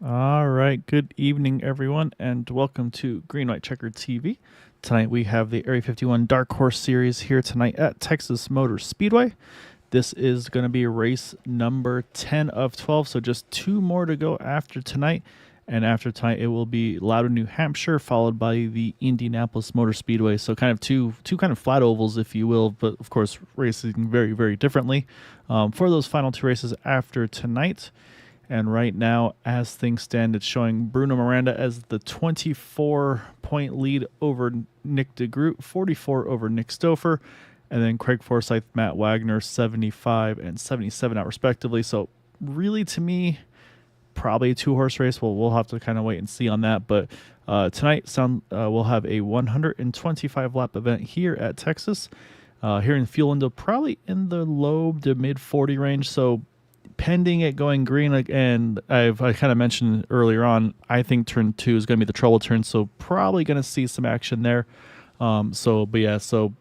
All right, good evening, everyone, and welcome to Green White Checker TV. Tonight we have the Area 51 Dark Horse Series here tonight at Texas Motor Speedway. This is going to be race number 10 of 12, so just two more to go after tonight. And after tonight, it will be Loudon, New Hampshire, followed by the Indianapolis Motor Speedway. So kind of two kind of flat ovals, if you will, but of course racing very, very differently for those final two races after tonight. And right now, as things stand, it's showing Bruno Miranda as the 24-point lead over Nick DeGroot, 44 over Nick Stouffer, and then Craig Forsyth, Matt Wagner, 75 and 77 out respectively. So really, to me, probably a two-horse race. We'll have to kind of wait and see on that. But tonight, we'll have a 125-lap event here at Texas. Here in fuel window, probably in the low to mid 40 range. So pending it going green, and I kind of mentioned earlier on, I think turn 2 is going to be the trouble turn, so probably going to see some action there. So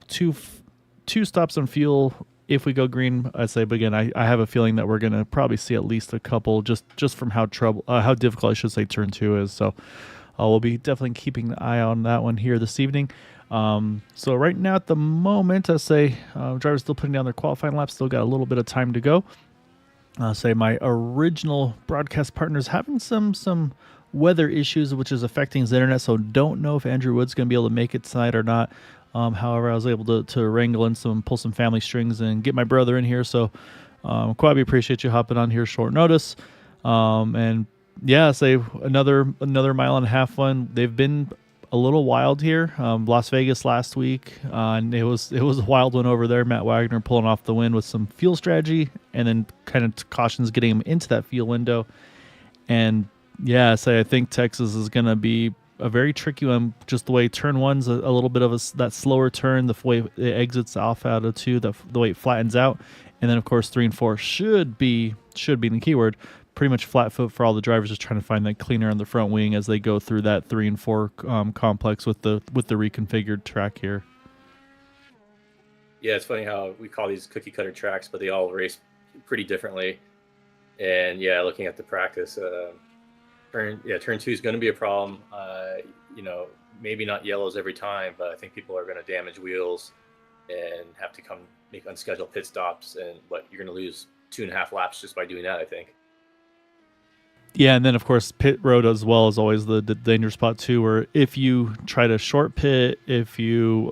two stops on fuel if we go green, I say. But again, I have a feeling that we're going to probably see at least a couple, just from how difficult I should say turn 2 is. So we'll be definitely keeping an eye on that one here this evening. So right now at the moment, I say drivers still putting down their qualifying laps, still got a little bit of time to go. Say my original broadcast partner's having some weather issues, which is affecting his internet. So don't know if Andrew Wood's going to be able to make it tonight or not. However, I was able to wrangle in pull some family strings and get my brother in here. So Quabi, appreciate you hopping on here short notice. And yeah, say another mile and a half one. They've been a little wild here. Las Vegas last week, and it was a wild one over there. Matt Wagner pulling off the win with some fuel strategy, and then kind of cautions getting him into that fuel window. And yeah, I think Texas is going to be a very tricky one. Just the way turn one's a little bit of that slower turn, the way it exits off out of 2, the way it flattens out, and then of course 3 and 4 should be the keyword. Pretty much flat foot for all the drivers, just trying to find that cleaner on the front wing as they go through that 3 and 4 complex with the reconfigured track here. Yeah, it's funny how we call these cookie cutter tracks, but they all race pretty differently. And yeah, looking at the practice, turn 2 is going to be a problem. Maybe not yellows every time, but I think people are going to damage wheels and have to come make unscheduled pit stops. And you're going to lose 2.5 laps just by doing that, I think. Yeah, and then of course pit road as well is always the danger spot too, where if you try to short pit, you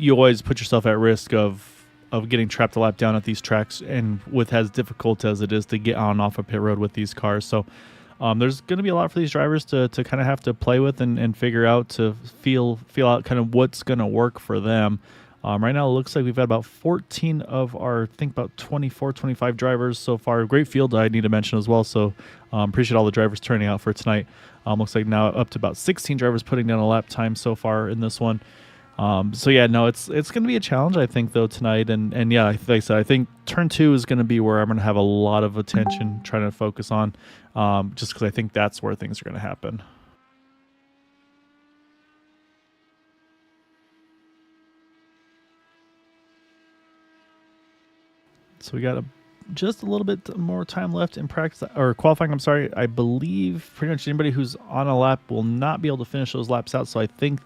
always put yourself at risk of getting trapped a lap down at these tracks, and with as difficult as it is to get on and off a pit road with these cars. So there's going to be a lot for these drivers to kind of have to play with and figure out, to feel out kind of what's going to work for them. Right now, it looks like we've had about 14 of our, I think about 24, 25 drivers so far. Great field, I need to mention as well. So appreciate all the drivers turning out for tonight. Looks like now up to about 16 drivers putting down a lap time so far in this one. It's going to be a challenge, I think, though, tonight. And yeah, like I said, I think turn 2 is going to be where I'm going to have a lot of attention trying to focus on, just because I think that's where things are going to happen. So we got just a little bit more time left in practice or qualifying. I'm sorry. I believe pretty much anybody who's on a lap will not be able to finish those laps out. So I think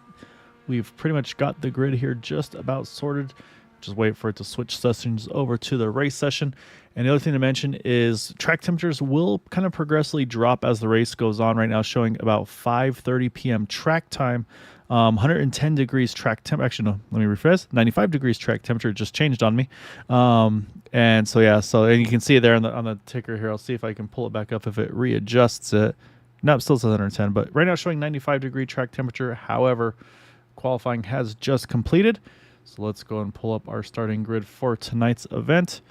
we've pretty much got the grid here just about sorted. Just wait for it to switch sessions over to the race session. And the other thing to mention is track temperatures will kind of progressively drop as the race goes on. Right now, showing about 5:30 p.m. track time. 110 degrees track temperature. Actually, no, let me rephrase. 95 degrees track temperature just changed on me. And so, yeah, and you can see it there on the ticker here. I'll see if I can pull it back up if it readjusts it. No, it still says 110, but right now showing 95 degree track temperature. However, qualifying has just completed. So let's go and pull up our starting grid for tonight's event.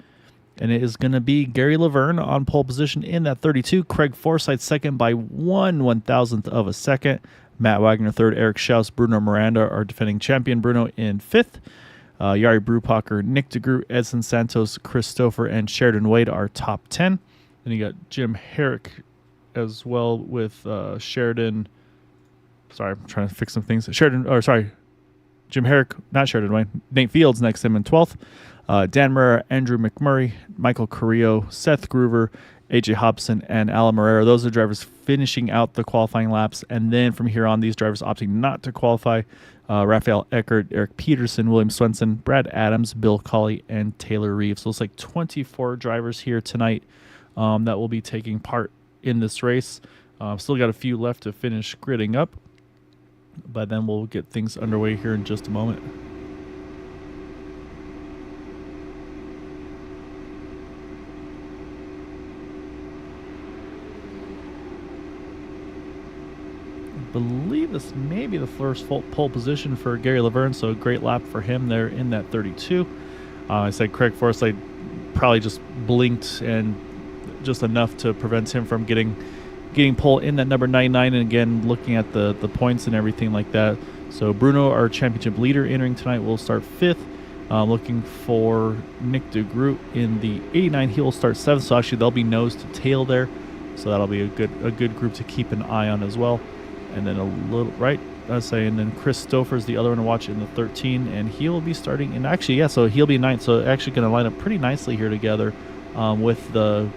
And it is going to be Gary Laverne on pole position in that 32. Craig Forsyth second by 1/1000th of a second. Matt Wagner third. Eric Schaus, Bruno Miranda, our defending champion. Bruno in fifth. Yari Brupacher, Nick DeGroot, Edson Santos, Chris Stouffer, and Sheridan Wade are top 10. Then you got Jim Herrick as well with Sheridan. Sorry, I'm trying to fix some things. Jim Herrick, not Sheridan Wade. Nate Fields next to him in 12th. Dan Murrah, Andrew McMurray, Michael Carrillo, Seth Groover, AJ Hobson and Alan Morera. Those are drivers finishing out the qualifying laps. And then from here on, these drivers opting not to qualify. Raphael Eckert, Eric Peterson, William Swenson, Brad Adams, Bill Colley, and Taylor Reeves. So it's like 24 drivers here tonight that will be taking part in this race. Still got a few left to finish gridding up, but then we'll get things underway here in just a moment. I believe this may be the first pole position for Gary Laverne, so a great lap for him there in that 32. I said Craig Forsythe probably just blinked and just enough to prevent him from getting pole in that number 99, and again looking at the points and everything like that. So Bruno, our championship leader entering tonight, will start 5th. Looking for Nick DeGroot in the 89. He will start 7th, so actually they'll be nose to tail there, so that'll be a good group to keep an eye on as well. And then a little right, and then Chris Stouffer is the other one to watch in the 13, and he will be starting in so he'll be 9th. So actually going to line up pretty nicely here together with the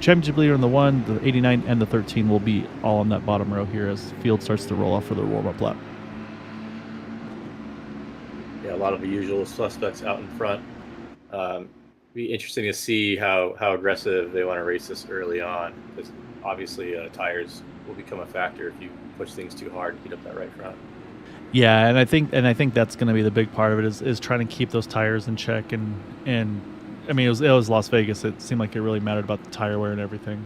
championship leader in the 1, the 89, and the 13 will be all on that bottom row here as the field starts to roll off for the warm-up lap. Yeah, a lot of the usual suspects out in front. Be interesting to see how aggressive they want to race this early on, because obviously tires will become a factor if you push things too hard and heat up that right front. Yeah, and I think that's going to be the big part of it is trying to keep those tires in check, and I mean it was Las Vegas. It seemed like it really mattered about the tire wear and everything.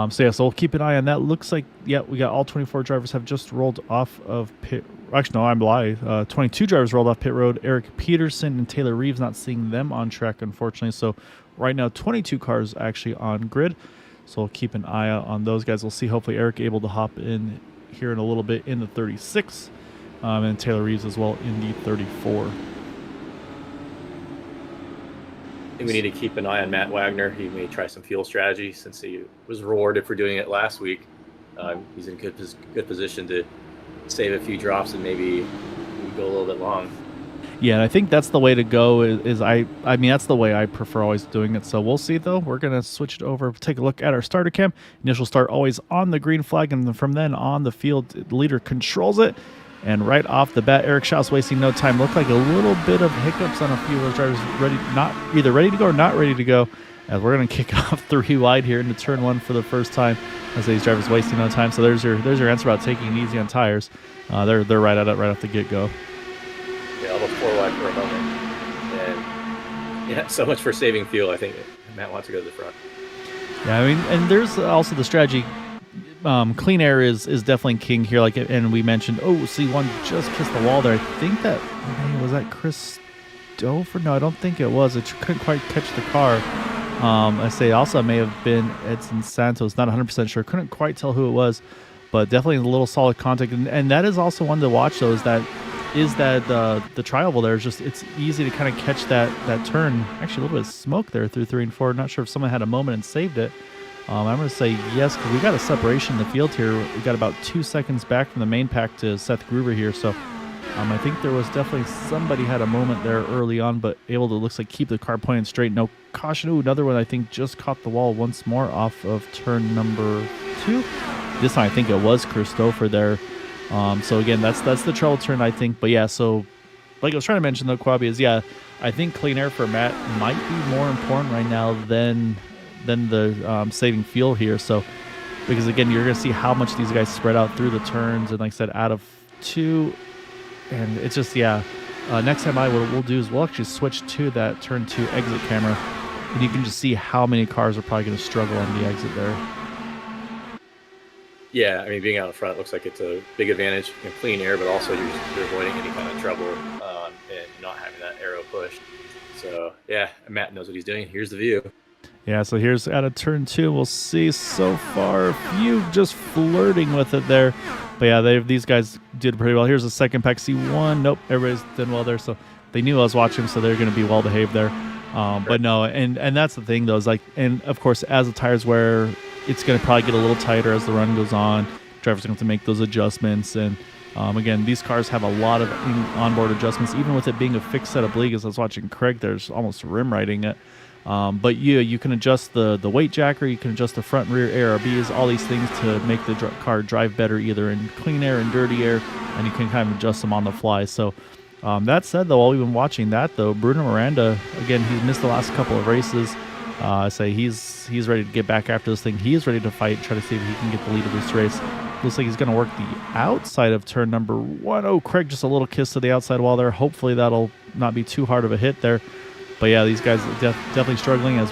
So we'll keep an eye on that. Looks like, we got all 24 drivers have just rolled off of pit. Actually, no, I'm lying. 22 drivers rolled off pit road. Eric Peterson and Taylor Reeves, not seeing them on track, unfortunately. So right now, 22 cars actually on grid. So we'll keep an eye out on those guys. We'll see, hopefully, Eric able to hop in here in a little bit in the 36, and Taylor Reeves as well in the 34. I think we need to keep an eye on Matt Wagner. He may try some fuel strategy since he was rewarded for doing it last week. He's in good position to save a few drops and maybe go a little bit long. Yeah, and I think that's the way to go. I mean, that's the way I prefer always doing it. So we'll see, though. We're going to switch it over, take a look at our starter cam. Initial start always on the green flag, and from then on, the field the leader controls it. And right off the bat, Eric Schaus wasting no time. Looked like a little bit of hiccups on a few of those drivers, either ready to go or not ready to go. As we're going to kick off 3 wide here into turn 1 for the first time. As these drivers wasting no time. So there's your answer about taking it easy on tires. They're right at it right off the get-go. Yeah, almost 4 wide for a moment. And yeah, so much for saving fuel. I think Matt wants to go to the front. Yeah, I mean, and there's also the strategy. Clean air is definitely king here. And we mentioned, one just kissed the wall there. I think was that Chris Stouffer? No, I don't think it was. It couldn't quite catch the car. I say also it may have been Edson Santos. Not 100% sure. Couldn't quite tell who it was, but definitely a little solid contact. And that is also one to watch. Though is that the tri-oval there is just, it's easy to kind of catch that turn. Actually, a little bit of smoke there through 3 and 4. Not sure if someone had a moment and saved it. I'm going to say yes, because we got a separation in the field here. We got about 2 seconds back from the main pack to Seth Groover here. So I think there was definitely somebody had a moment there early on, but able to, looks like, keep the car pointed straight. No caution. Another one I think just caught the wall once more off of turn number 2. This time I think it was Christopher there. So again, that's the trouble turn, I think. But yeah, so like I was trying to mention though, Quabi, is I think clean air for Matt might be more important right now than the saving fuel here. So because again, you're going to see how much these guys spread out through the turns, and like I said, out of 2, and it's just next time what we'll do is we'll actually switch to that turn 2 exit camera, and you can just see how many cars are probably going to struggle on the exit there. Yeah, I mean, being out in front looks like it's a big advantage in clean air, but also you're avoiding any kind of trouble and not having that aero push. So yeah, Matt knows what he's doing. Here's the view. Yeah, so here's out of turn 2. We'll see so far a few just flirting with it there. But yeah, these guys did pretty well. Here's the second pack. C1. Nope, everybody's done well there. So they knew I was watching, so they're going to be well behaved there. But no, and that's the thing though, is like, and of course, as the tires wear it's going to probably get a little tighter as the run goes on. Drivers are going to have to make those adjustments. And again, these cars have a lot of onboard adjustments, even with it being a fixed set of bleed. I was watching Craig, there's almost rim riding it. But you can adjust the weight jacker, you can adjust the front and rear ARBs, all these things to make the car drive better, either in clean air and dirty air, and you can kind of adjust them on the fly. So that said, though, while we've been watching that, though, Bruno Miranda, again, he's missed the last couple of races. I say he's ready to get back after this thing. He is ready to fight, try to see if he can get the lead of this race. Looks like he's going to work the outside of turn number 1. Oh, Craig, just a little kiss to the outside wall there. Hopefully that'll not be too hard of a hit there. But yeah, these guys are definitely struggling. As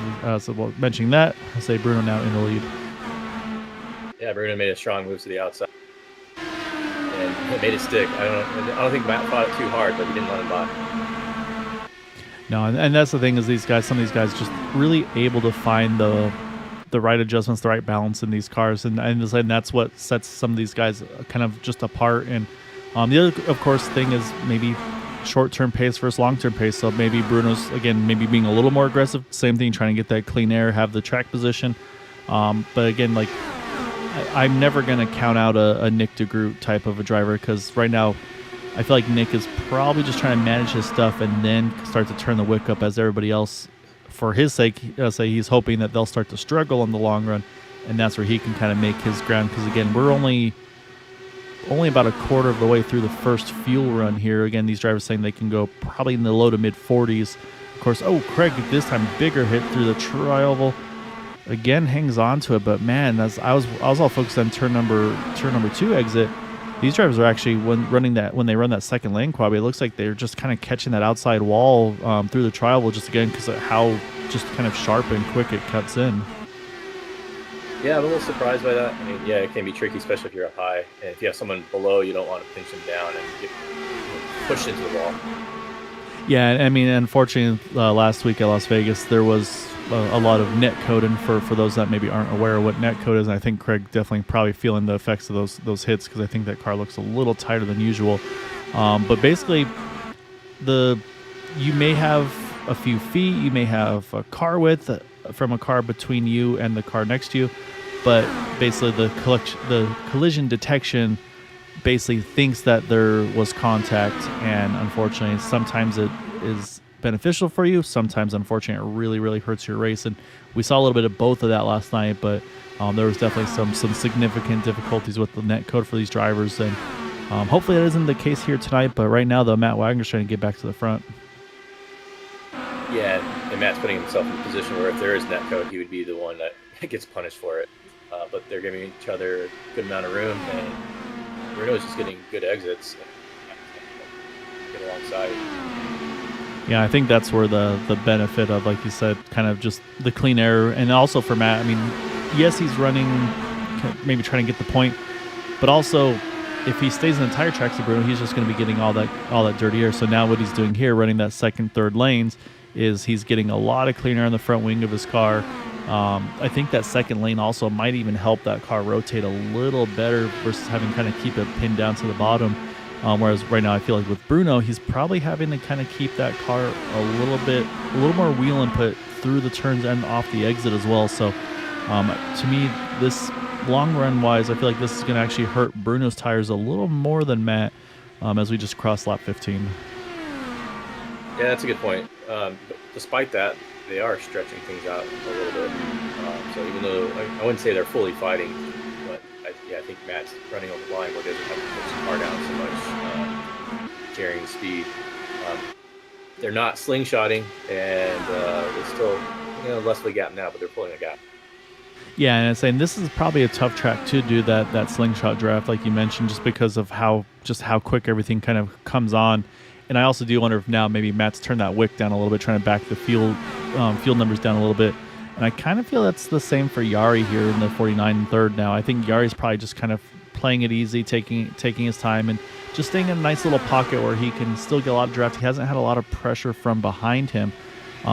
mentioning that, I say Bruno now in the lead. Yeah, Bruno made a strong move to the outside, and it made it stick. I don't think Matt fought it too hard, but he didn't let him by. No, and that's the thing, is some of these guys just really able to find the right adjustments, the right balance in these cars, and that's what sets some of these guys kind of just apart. And the other, of course, thing is maybe short-term pace versus long-term pace. So maybe Bruno's, again, maybe being a little more aggressive. Same thing, trying to get that clean air, have the track position. But again, like I'm never going to count out a Nick DeGroot type of a driver, because right now I feel like Nick is probably just trying to manage his stuff and then start to turn the wick up as everybody else. For his sake, say he's hoping that they'll start to struggle in the long run, and that's where he can kind of make his ground. Because again, we're only about a quarter of the way through the first fuel run here. Again, these drivers saying they can go probably in the low to mid 40s. Of course, Craig this time bigger hit through the tri-oval. Again, hangs on to it, but man, I was all focused on turn number 2 exit. These drivers are actually when they run that second lane quad, it looks like they're just kind of catching that outside wall through the tri-oval, just again because of how just kind of sharp and quick it cuts in. Yeah, I'm a little surprised by that. I mean, yeah, it can be tricky, especially if you're up high. And if you have someone below, you don't want to pinch them down and get pushed into the wall. Yeah, I mean, unfortunately, last week at Las Vegas, there was a lot of net coding for those that maybe aren't aware of what net code is. And I think Craig definitely probably feeling the effects of those hits, because I think that car looks a little tighter than usual. But basically, you may have a few feet, you may have a car width from a car between you and the car next to you, but basically the collision detection basically thinks that there was contact, and unfortunately sometimes it is beneficial for you, sometimes unfortunately it really, really hurts your race. And we saw a little bit of both of that last night, but there was definitely some significant difficulties with the net code for these drivers, and hopefully that isn't the case here tonight. But right now, though, Matt Wagner's trying to get back to the front. Yeah, and Matt's putting himself in a position where if there is net code, he would be the one that gets punished for it. But they're giving each other a good amount of room, and Bruno's just getting good exits and get alongside. Yeah, I think that's where the benefit of, like you said, kind of just the clean air, and also for Matt, I mean, yes, he's running, maybe trying to get the point, but also if he stays in the tire tracks of Bruno, he's just going to be getting all that dirty air. So now what he's doing here, running that second, third lanes, is he's getting a lot of clean air on the front wing of his car. I think that second lane also might even help that car rotate a little better versus having kind of keep it pinned down to the bottom. Whereas right now I feel like with Bruno, he's probably having to kind of keep that car a little more wheel input through the turns and off the exit as well. So to me, this long run wise, I feel like this is going to actually hurt Bruno's tires a little more than Matt as we just cross lap 15. Yeah, that's a good point. But despite that, they are stretching things out a little bit. So even though I wouldn't say they're fully fighting, but I think Matt's running over the line where he doesn't have to push the car down so much, carrying the speed. They're not slingshotting, and they're still less of a gap now, but they're pulling a gap. Yeah, and I'm saying this is probably a tough track to do that slingshot draft, like you mentioned, just because of how quick everything kind of comes on. And I also do wonder if now maybe Matt's turned that wick down a little bit, trying to back the field numbers down a little bit. And I kind of feel that's the same for Yari here in the 49 and third now. I think Yari's probably just kind of playing it easy, taking his time, and just staying in a nice little pocket where he can still get a lot of draft. He hasn't had a lot of pressure from behind him.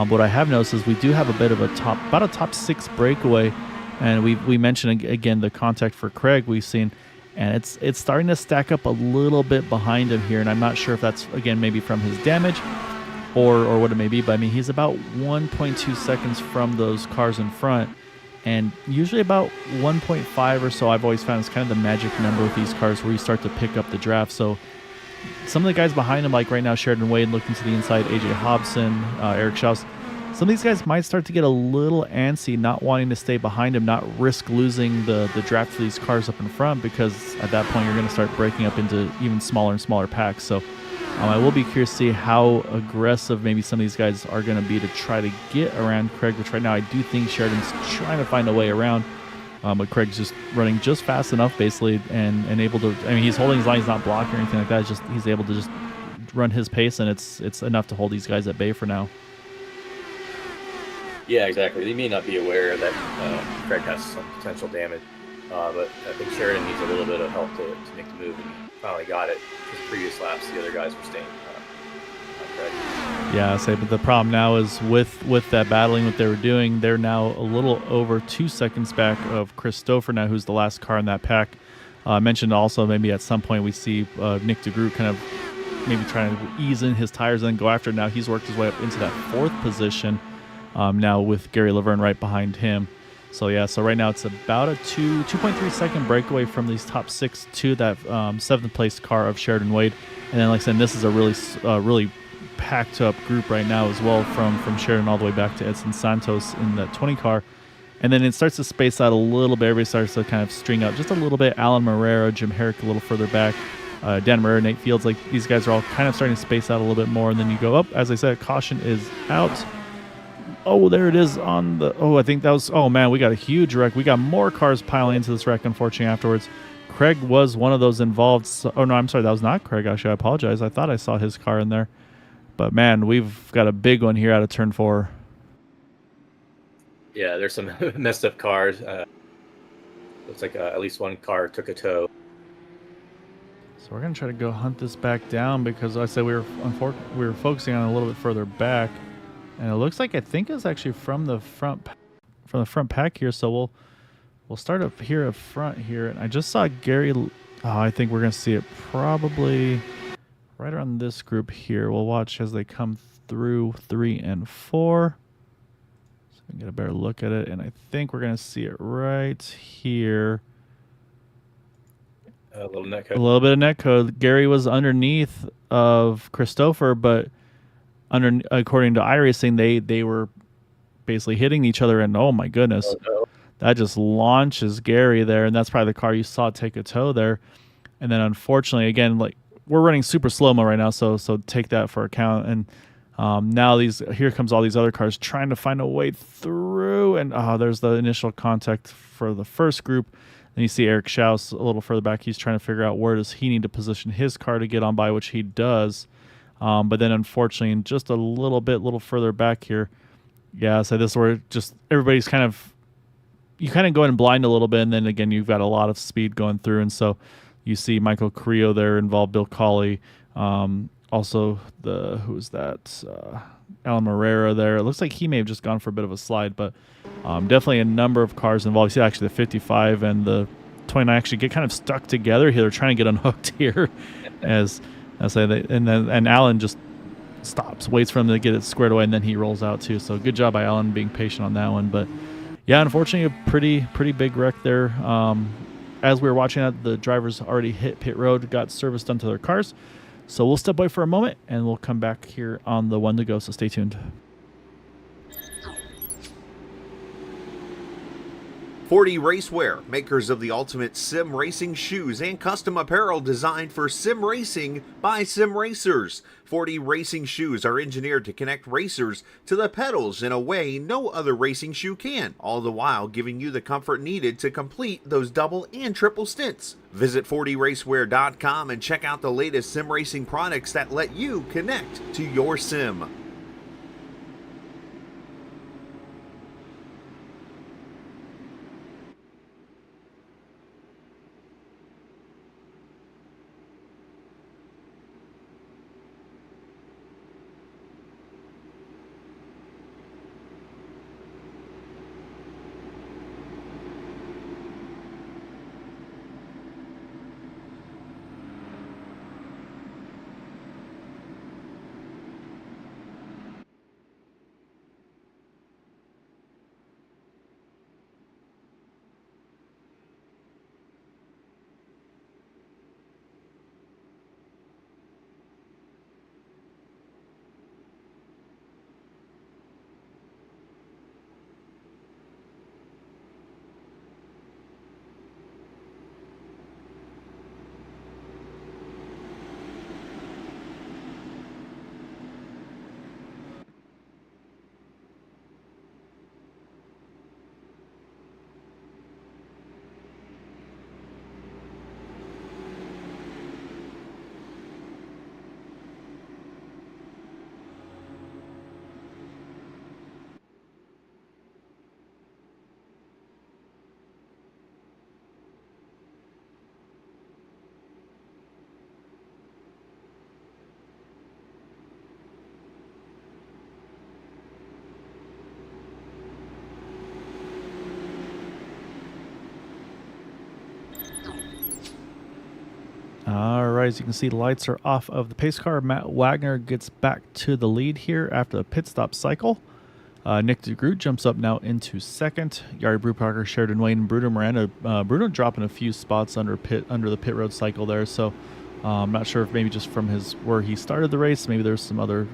What I have noticed is we do have a bit of a top 6 breakaway. And we mentioned again the contact for Craig we've seen, and it's starting to stack up a little bit behind him here, and I'm not sure if that's again maybe from his damage or what it may be, but I mean he's about 1.2 seconds from those cars in front, And usually about 1.5 or so, I've always found is kind of the magic number with these cars where you start to pick up the draft. So some of the guys behind him, like right now, Sheridan Wade looking to the inside, AJ Hobson, Eric Schaus, some of these guys might start to get a little antsy, not wanting to stay behind him, not risk losing the draft for these cars up in front, because at that point you're going to start breaking up into even smaller and smaller packs. So I will be curious to see how aggressive maybe some of these guys are going to be to try to get around Craig, which right now I do think Sheridan's trying to find a way around. But Craig's just running just fast enough, basically, and able to. I mean, he's holding his line, he's not blocking or anything like that. It's just he's able to just run his pace, and it's enough to hold these guys at bay for now. Yeah, exactly. They may not be aware that Craig has some potential damage, but I think Sheridan needs a little bit of help to make the move, and he finally got it. His previous laps, the other guys were staying on Craig. Yeah, but the problem now is with that battling, what they were doing, they're now a little over 2 seconds back of Christopher now, who's the last car in that pack. I mentioned also maybe at some point we see Nick DeGroot kind of maybe trying to ease in his tires and then go after it. Now he's worked his way up into that 4th position. Now with Gary Laverne right behind him. So right now it's about a 2.3 second breakaway from these top 6 to that 7th place car of Sheridan Wade. And then, like I said, this is a really packed up group right now as well, from Sheridan all the way back to Edson Santos in that 20 car. And then it starts to space out a little bit. Everybody starts to kind of string out just a little bit. Alan Marrero, Jim Herrick a little further back. Dan Marrero, Nate Fields, like these guys are all kind of starting to space out a little bit more. And then you go up. As I said, caution is out. Oh, there it is on the... Oh, I think that was... Oh, man, we got a huge wreck. We got more cars piling into this wreck, unfortunately, afterwards. Craig was one of those involved. Oh, no, I'm sorry. That was not Craig, actually. I apologize. I thought I saw his car in there. But, man, we've got a big one here out of turn 4. Yeah, there's some messed up cars. Looks like at least one car took a tow. So we're going to try to go hunt this back down because I said we were focusing on a little bit further back. And it looks like I think it's actually from the front pack here. So we'll start up here up front here. And I just saw Gary. Oh, I think we're gonna see it probably right around this group here. We'll watch as they come through 3 and 4. So we can get a better look at it. And I think we're gonna see it right here. A little net code. A little bit of net code. Gary was underneath of Christopher, but according to iRacing, they were basically hitting each other, and oh my goodness, that just launches Gary there, and that's probably the car you saw take a tow there. And then unfortunately, again, like we're running super slow-mo right now, so take that for account. And now here comes all these other cars trying to find a way through, and there's the initial contact for the first group. Then you see Eric Schaus a little further back. He's trying to figure out where does he need to position his car to get on by, which he does. But then, unfortunately, just a little further back here, so this is where just everybody's you kind of go in blind a little bit, and then again, you've got a lot of speed going through, and so you see Michael Carrillo there involved, Bill Cawley, also who's that? Alan Marrero there. It looks like he may have just gone for a bit of a slide, but definitely a number of cars involved. You see, actually, the 55 and the 29 actually get kind of stuck together here. They're trying to get unhooked here, and Alan just stops, waits for him to get it squared away, and then he rolls out too. So good job by Alan being patient on that one. But yeah, unfortunately, a pretty big wreck there. As we were watching that, the drivers already hit pit road, got service done to their cars. So we'll step away for a moment, and we'll come back here on the one to go. So stay tuned. 40 Racewear, makers of the ultimate sim racing shoes and custom apparel designed for sim racing by sim racers. 40 racing shoes are engineered to connect racers to the pedals in a way no other racing shoe can, all the while giving you the comfort needed to complete those double and triple stints. Visit 40racewear.com and check out the latest sim racing products that let you connect to your sim. right, as you can see, the lights are off of the pace car. Matt Wagner gets back to the lead here after the pit stop cycle. Nick DeGroot jumps up now into second. Yari Brubacher, Sheridan Wayne, and Bruno Miranda. Bruno dropping a few spots under the pit road cycle there. So I'm not sure if maybe just from where he started the race, maybe there's some other,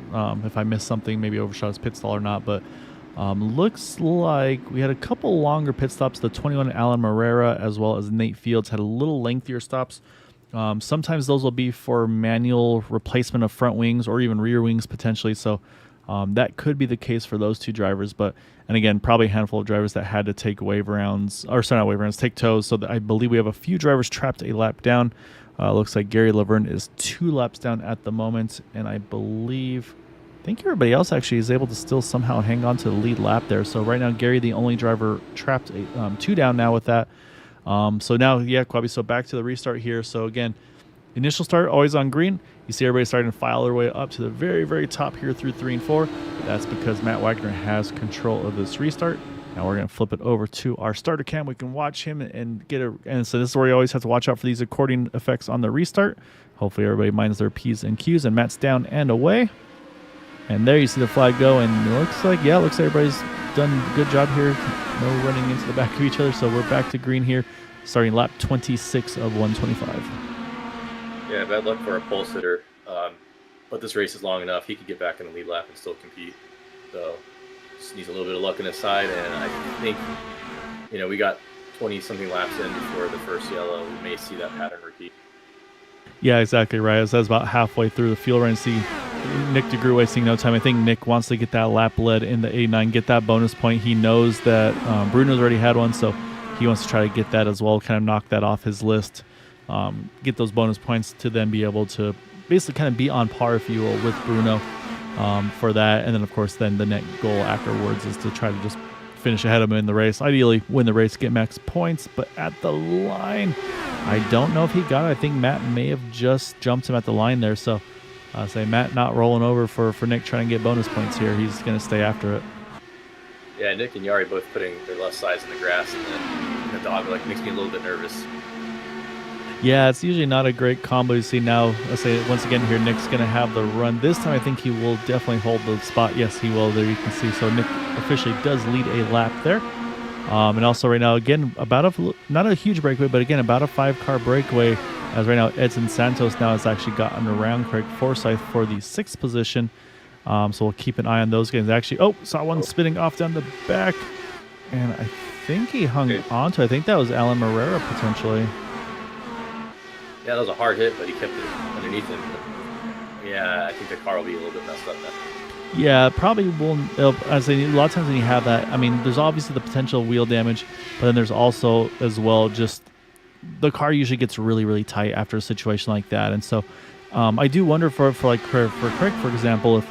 if I missed something, maybe overshot his pit stall or not. But looks like we had a couple longer pit stops. The 21 Alan Morera as well as Nate Fields had a little lengthier stops. Sometimes those will be for manual replacement of front wings or even rear wings potentially. So that could be the case for those two drivers. And again, probably a handful of drivers that had to take wave rounds, or sorry, not wave rounds, take tows. So I believe we have a few drivers trapped a lap down. Looks like Gary Laverne is 2 laps down at the moment. And I think everybody else actually is able to still somehow hang on to the lead lap there. So right now, Gary, the only driver trapped 2 down now with that. So now, yeah, Quabi, so back to the restart here. So again, initial start always on green. You see everybody starting to file their way up to the very, very top here through 3 and 4. That's because Matt Wagner has control of this restart. Now we're going to flip it over to our starter cam. We can watch him and and so this is where you always have to watch out for these according effects on the restart. Hopefully everybody minds their P's and Q's, and Matt's down and away. And there you see the flag go, and it looks like everybody's done a good job here. No running into the back of each other, so we're back to green here, starting lap 26 of 125. Yeah, bad luck for a pole sitter. But this race is long enough. He could get back in the lead lap and still compete. So just needs a little bit of luck on his side. And I think, we got 20-something laps in before the first yellow. We may see that pattern repeat. Yeah, exactly right. As I was about halfway through the field run, see Nick DeGroot wasting no time. I think Nick wants to get that lap lead in the 89, get that bonus point. He knows that Bruno's already had one, so he wants to try to get that as well, kind of knock that off his list, get those bonus points to then be able to basically kind of be on par, if you will, with Bruno for that. And then, of course, then the net goal afterwards is to try to just finish ahead of him in the race. Ideally, win the race, get max points. But at the line, I don't know if he got it. I think Matt may have just jumped him at the line there. So I say Matt not rolling over for Nick trying to get bonus points here. He's going to stay after it. Yeah, Nick and Yari both putting their left sides in the grass, and then the dog makes me a little bit nervous. Yeah, it's usually not a great combo. You see now, let's say once again here, Nick's going to have the run. This time I think he will definitely hold the spot. Yes, he will. There you can see. So Nick officially does lead a lap there. And also right now, again, not a huge breakaway, but again, about a 5-car breakaway, as right now Edson Santos now has actually gotten around Craig Forsyth for the 6th position. So we'll keep an eye on those guys. Actually, saw one spinning off down the back. And I think he hung onto, I think that was Alan Morera potentially. Yeah, that was a hard hit, but he kept it underneath him. Yeah, I think the car will be a little bit messed up now. Yeah, probably will. I say a lot of times when you have that, I mean, there's obviously the potential wheel damage, but then there's also as well just the car usually gets really, really tight after a situation like that. And so I do wonder for Craig, for example, if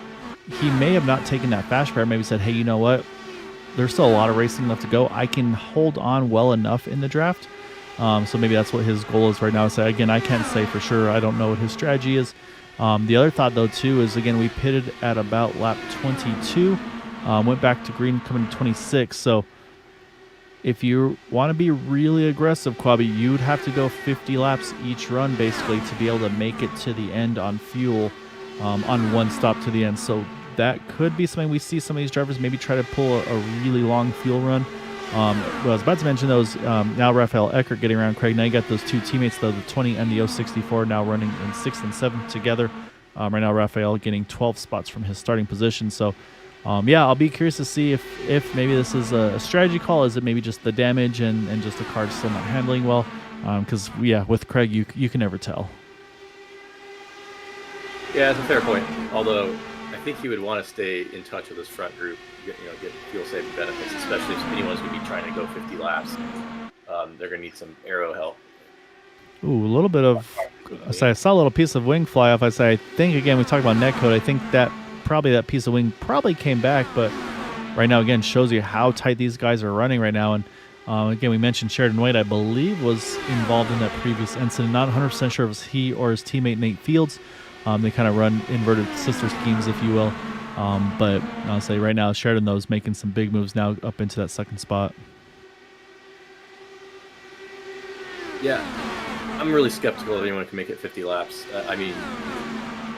he may have not taken that fast car, maybe said, hey, you know what? There's still a lot of racing left to go. I can hold on well enough in the draft. So maybe that's what his goal is right now. So again, I can't say for sure. I don't know what his strategy is. The other thought, though, too, is, again, we pitted at about lap 22, went back to green coming to 26. So if you want to be really aggressive, Quabi, you'd have to go 50 laps each run, basically, to be able to make it to the end on fuel on one stop to the end. So that could be something we see some of these drivers maybe try to pull a really long fuel run. What I was about to mention those now Raphael Eckert getting around Craig. Now you got those two teammates, though, the 20 and the 064 now running in 6th and 7th together. Right now Raphael getting 12 spots from his starting position. So yeah, I'll be curious to see if maybe this is a strategy call. Is it maybe just the damage and just the car still not handling well? Because yeah, with Craig you can never tell. Yeah, it's a fair point. Although I think he would want to stay in touch with his front group, get fuel saving benefits, especially if anyone's going to be trying to go 50 laps. They're going to need some aero help. Ooh, a little bit of. I saw a little piece of wing fly off. I think again we talked about netcode. I think that piece of wing probably came back, but right now again shows you how tight these guys are running right now. And again, we mentioned Sheridan Wade, I believe, was involved in that previous incident. Not 100% sure if it was he or his teammate Nate Fields. They kind of run inverted sister schemes, if you will. But I'll say right now, Sheridan, though, is making some big moves now up into that 2nd spot. Yeah. I'm really skeptical if anyone can make it 50 laps. I mean,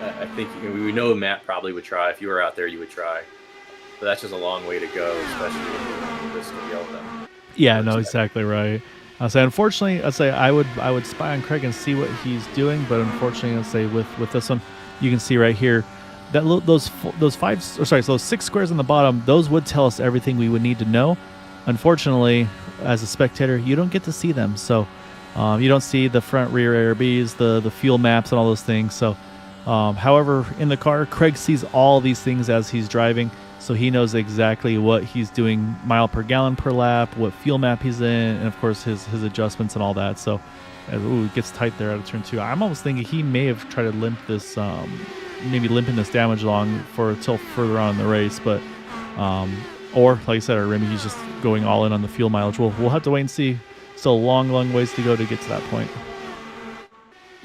I think we know Matt probably would try. If you were out there, you would try. But that's just a long way to go, especially with the risk of yelling them. Yeah, no, exactly right. I'll say, unfortunately, I would spy on Craig and see what he's doing, but unfortunately, I'll say with this one, you can see right here that those 6 squares on the bottom, those would tell us everything we would need to know. Unfortunately, as a spectator, you don't get to see them, so you don't see the front rear ARBs, the fuel maps, and all those things. So, however, in the car, Craig sees all these things as he's driving. So he knows exactly what he's doing, mile per gallon per lap, what fuel map he's in, and of course his adjustments and all that. So, it gets tight there out of turn 2. I'm almost thinking he may have tried to limp this, maybe limping this damage along till further on in the race. But, or like I said, or maybe he's just going all in on the fuel mileage. We'll have to wait and see. Still a long ways to go to get to that point.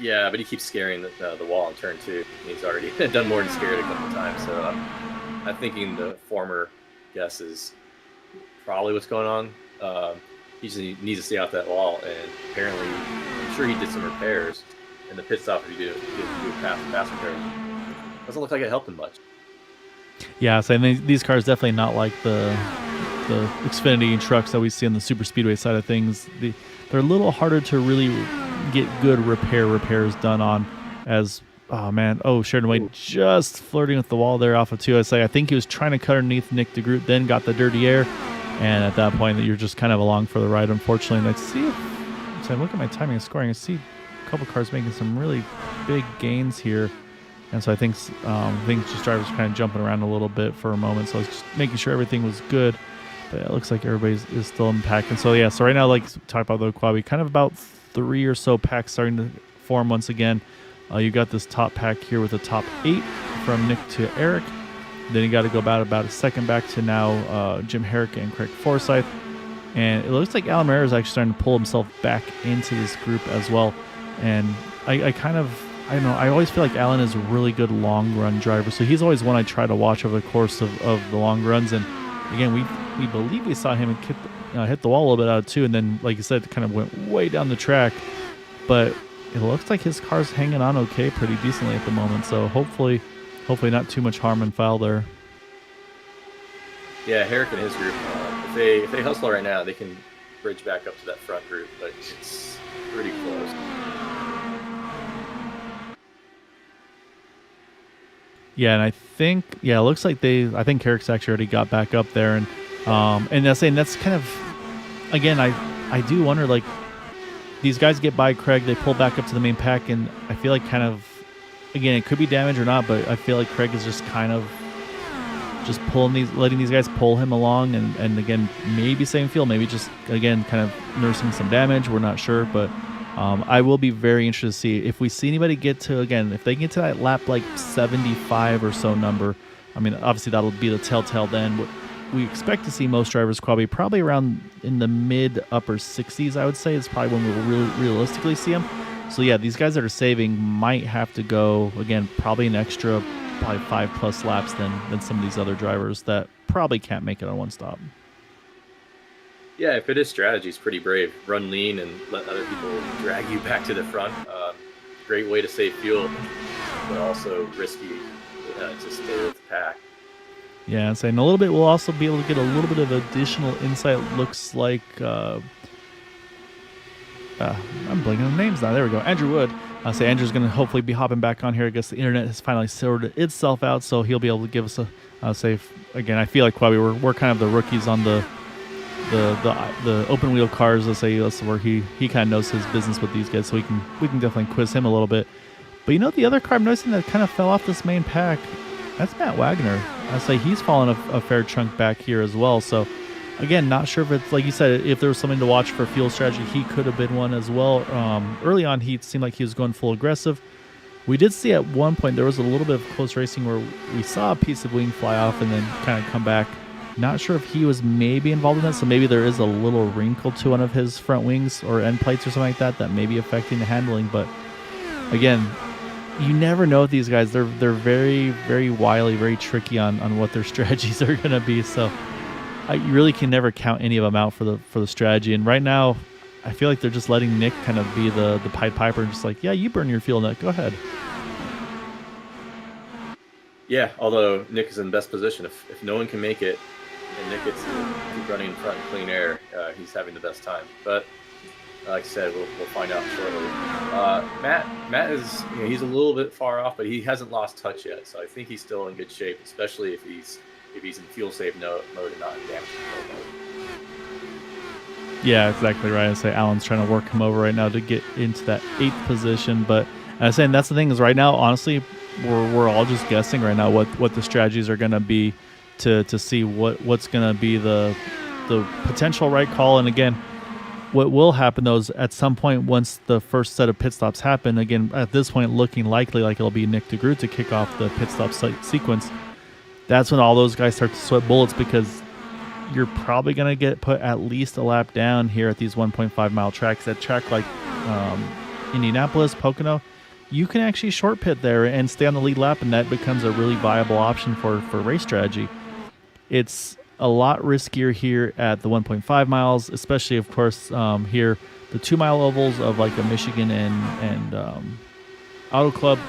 Yeah, but he keeps scaring the wall in turn 2. He's already done more than scared a couple times. So I'm thinking the former guess is probably what's going on. He just needs to stay off that wall, and apparently, I'm sure he did some repairs in the pit stop. If you do pass repair, doesn't look like it helped him much. Yeah, so these cars definitely not like the Xfinity trucks that we see on the super speedway side of things. They're a little harder to really get good repairs done on. As Sheridan Wade just flirting with the wall there off of 2. I think he was trying to cut underneath Nick DeGroot, then got the dirty air, and at that point you're just kind of along for the ride, unfortunately. And I look at my timing and scoring, I see a couple cars making some really big gains here. And so I think just drivers were kind of jumping around a little bit for a moment. So I was just making sure everything was good. But it looks like everybody is still in pack. And so, yeah, so right now, like talk about the Quabi, kind of about 3 or so packs starting to form once again. You got this top pack here with the top 8 from Nick to Eric. Then you got to go about a second back to now Jim Herrick and Craig Forsyth. And it looks like Alan Moreira is actually starting to pull himself back into this group as well. And I don't know, I always feel like Alan is a really good long run driver. So he's always one I try to watch over the course of the long runs. And again, we believe we saw him hit the wall a little bit out of 2, and then, like you said, it kind of went way down the track. But it looks like his car's hanging on okay, pretty decently at the moment. So hopefully not too much harm and foul there. Yeah, Herrick and his group, if they hustle right now, they can bridge back up to that front group, but it's pretty close. Yeah, and I think it looks like I think Herrick's actually already got back up there, and that's kind of, again, I do wonder, like, these guys get by Craig, they pull back up to the main pack, and I feel like kind of, again, it could be damage or not, but I feel like Craig is just kind of just letting these guys pull him along, and again, maybe saving fuel, maybe just, again, kind of nursing some damage. We're not sure, but I will be very interested to see if we see anybody get to, again, if they get to that lap like 75 or so number. I mean, obviously that'll be the telltale then. What we expect to see most drivers probably around in the mid upper 60s, I would say, is probably when we'll realistically see them. So yeah, these guys that are saving might have to go, again, probably an extra 5+ laps than some of these other drivers that probably can't make it on one stop. Yeah, if it is strategy, it's pretty brave. Run lean and let other people drag you back to the front. Great way to save fuel, but also risky to stay with the pack. Yeah, and saying a little bit, we'll also be able to get a little bit of additional insight. Looks like I'm blanking on names now. There we go. Andrew Wood. Andrew's going to hopefully be hopping back on here. I guess the internet has finally sorted itself out, so he'll be able to give us again, I feel like Quabi, we're kind of the rookies on the open wheel cars. That's where he kind of knows his business with these guys, so we can definitely quiz him a little bit. But the other car I'm noticing that kind of fell off this main pack, that's Matt Wagner. He's fallen a fair chunk back here as well. So again, not sure if it's, like you said, if there was something to watch for fuel strategy, he could have been one as well. Early on, he seemed like he was going full aggressive. We did see at one point there was a little bit of close racing where we saw a piece of wing fly off and then kind of come back. Not sure if he was maybe involved in that, so maybe there is a little wrinkle to one of his front wings or end plates or something like that may be affecting the handling. But again, you never know with these guys. They're very, very wily, very tricky on what their strategies are going to be. So you really can never count any of them out for the strategy. And right now, I feel like they're just letting Nick kind of be the Pied Piper and just like, yeah, you burn your fuel, Nick. Go ahead. Yeah, although Nick is in best position. If no one can make it and Nick gets to keep running in front in clean air, he's having the best time. But like I said, we'll find out shortly. Matt is he's a little bit far off, but he hasn't lost touch yet. So I think he's still in good shape, especially if he's in fuel save mode and not in damage control mode. Yeah, exactly right. I say Alan's trying to work him over right now to get into that 8th position. But I was saying that's the thing is right now, honestly, we're all just guessing right now what the strategies are going to be to see what's going to be the potential right call. And again, what will happen though is at some point once the first set of pit stops happen, again at this point looking likely like it'll be Nick DeGroot to kick off the pit stop sequence. That's when all those guys start to sweat bullets because you're probably going to get put at least a lap down here at these 1.5 mile tracks. At track like Indianapolis, Pocono, you can actually short pit there and stay on the lead lap, and that becomes a really viable option for race strategy. It's a lot riskier here at the 1.5 miles, especially, of course, here, the 2 mile ovals of like a Michigan and Auto Club.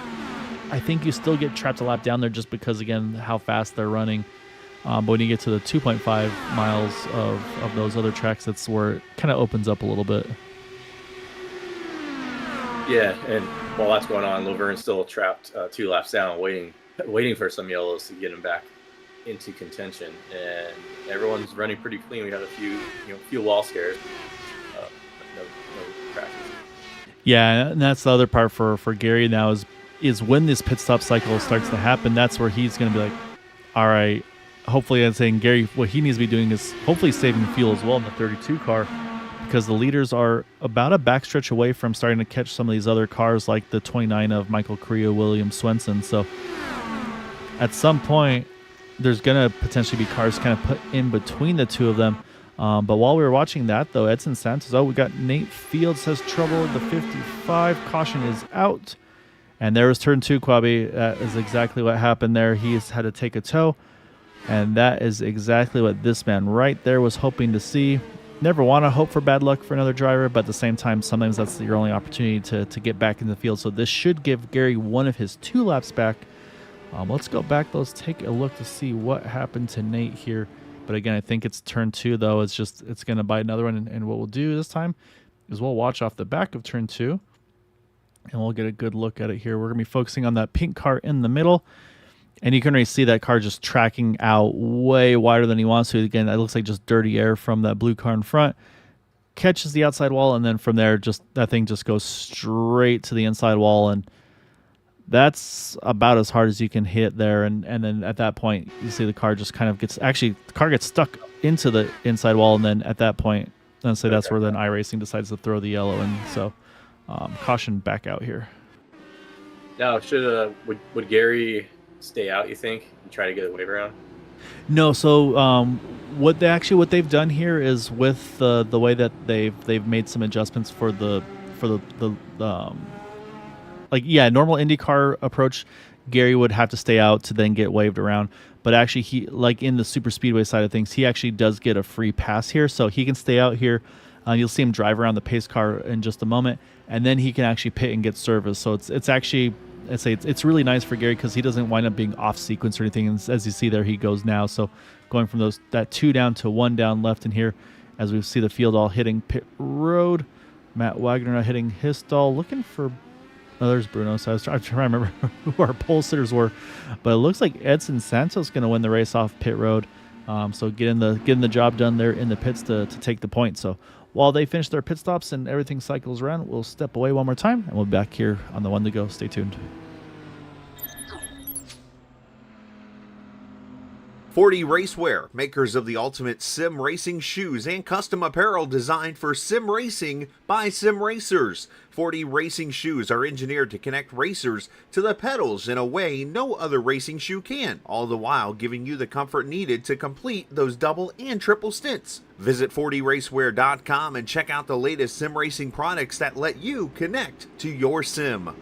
I think you still get trapped a lap down there just because, again, how fast they're running. But when you get to the 2.5 miles of those other tracks, that's where it kind of opens up a little bit. Yeah, and while that's going on, Laverne's still trapped 2 laps down, waiting for some yellows to get him back into contention, and everyone's running pretty clean. We had a few wall scares, but no crashes. Yeah, and that's the other part for Gary now is when this pit stop cycle starts to happen. That's where he's going to be like, all right. Hopefully, I'm saying Gary, what he needs to be doing is hopefully saving fuel as well in the 32 car, because the leaders are about a backstretch away from starting to catch some of these other cars like the 29 of Michael Correa, William Swenson. So at some point, there's going to potentially be cars kind of put in between the two of them. But while we were watching that, though, Edson Santos, we got Nate Fields has trouble at the 55. Caution is out. And there was turn 2, Quabi. That is exactly what happened there. He's had to take a tow. And that is exactly what this man right there was hoping to see. Never want to hope for bad luck for another driver, but at the same time, sometimes that's your only opportunity to get back in the field. So this should give Gary one of his 2 laps back. Let's go back. Let's take a look to see what happened to Nate here. But again, I think it's turn 2, though. It's going to bite another one. And what we'll do this time is we'll watch off the back of turn 2, and we'll get a good look at it here. We're going to be focusing on that pink car in the middle. And you can already see that car just tracking out way wider than he wants to. Again, that looks like just dirty air from that blue car in front. Catches the outside wall, and then from there, that thing just goes straight to the inside wall. And that's about as hard as you can hit there. And then at that point, you see the car just kind of the car gets stuck into the inside wall. And then at that point, I'd say that's where then iRacing decides to throw the yellow in. So caution back out here. Now, would Gary stay out, you think, and try to get a wave around? No, so what they've done here is with the way that they've made some adjustments for the normal IndyCar approach. Gary would have to stay out to then get waved around, but actually he, like in the super speedway side of things, he actually does get a free pass here, so he can stay out here. You'll see him drive around the pace car in just a moment, and then he can actually pit and get service. So it's actually, I'd say it's really nice for Gary because he doesn't wind up being off sequence or anything. And as you see there, he goes now. So going from that 2 down to 1 down left in here, as we see the field all hitting pit road. Matt Wagner hitting his stall, looking for. Oh, there's Bruno. So I was trying to remember who our pole sitters were, but it looks like Edson Santos going to win the race off pit road. So getting the job done there in the pits to take the point. So while they finish their pit stops and everything cycles around, we'll step away one more time, and we'll be back here on the one to go. Stay tuned. 40 Racewear, makers of the ultimate sim racing shoes and custom apparel designed for sim racing by sim racers. 40 racing shoes are engineered to connect racers to the pedals in a way no other racing shoe can, all the while giving you the comfort needed to complete those double and triple stints. Visit 40racewear.com and check out the latest sim racing products that let you connect to your sim.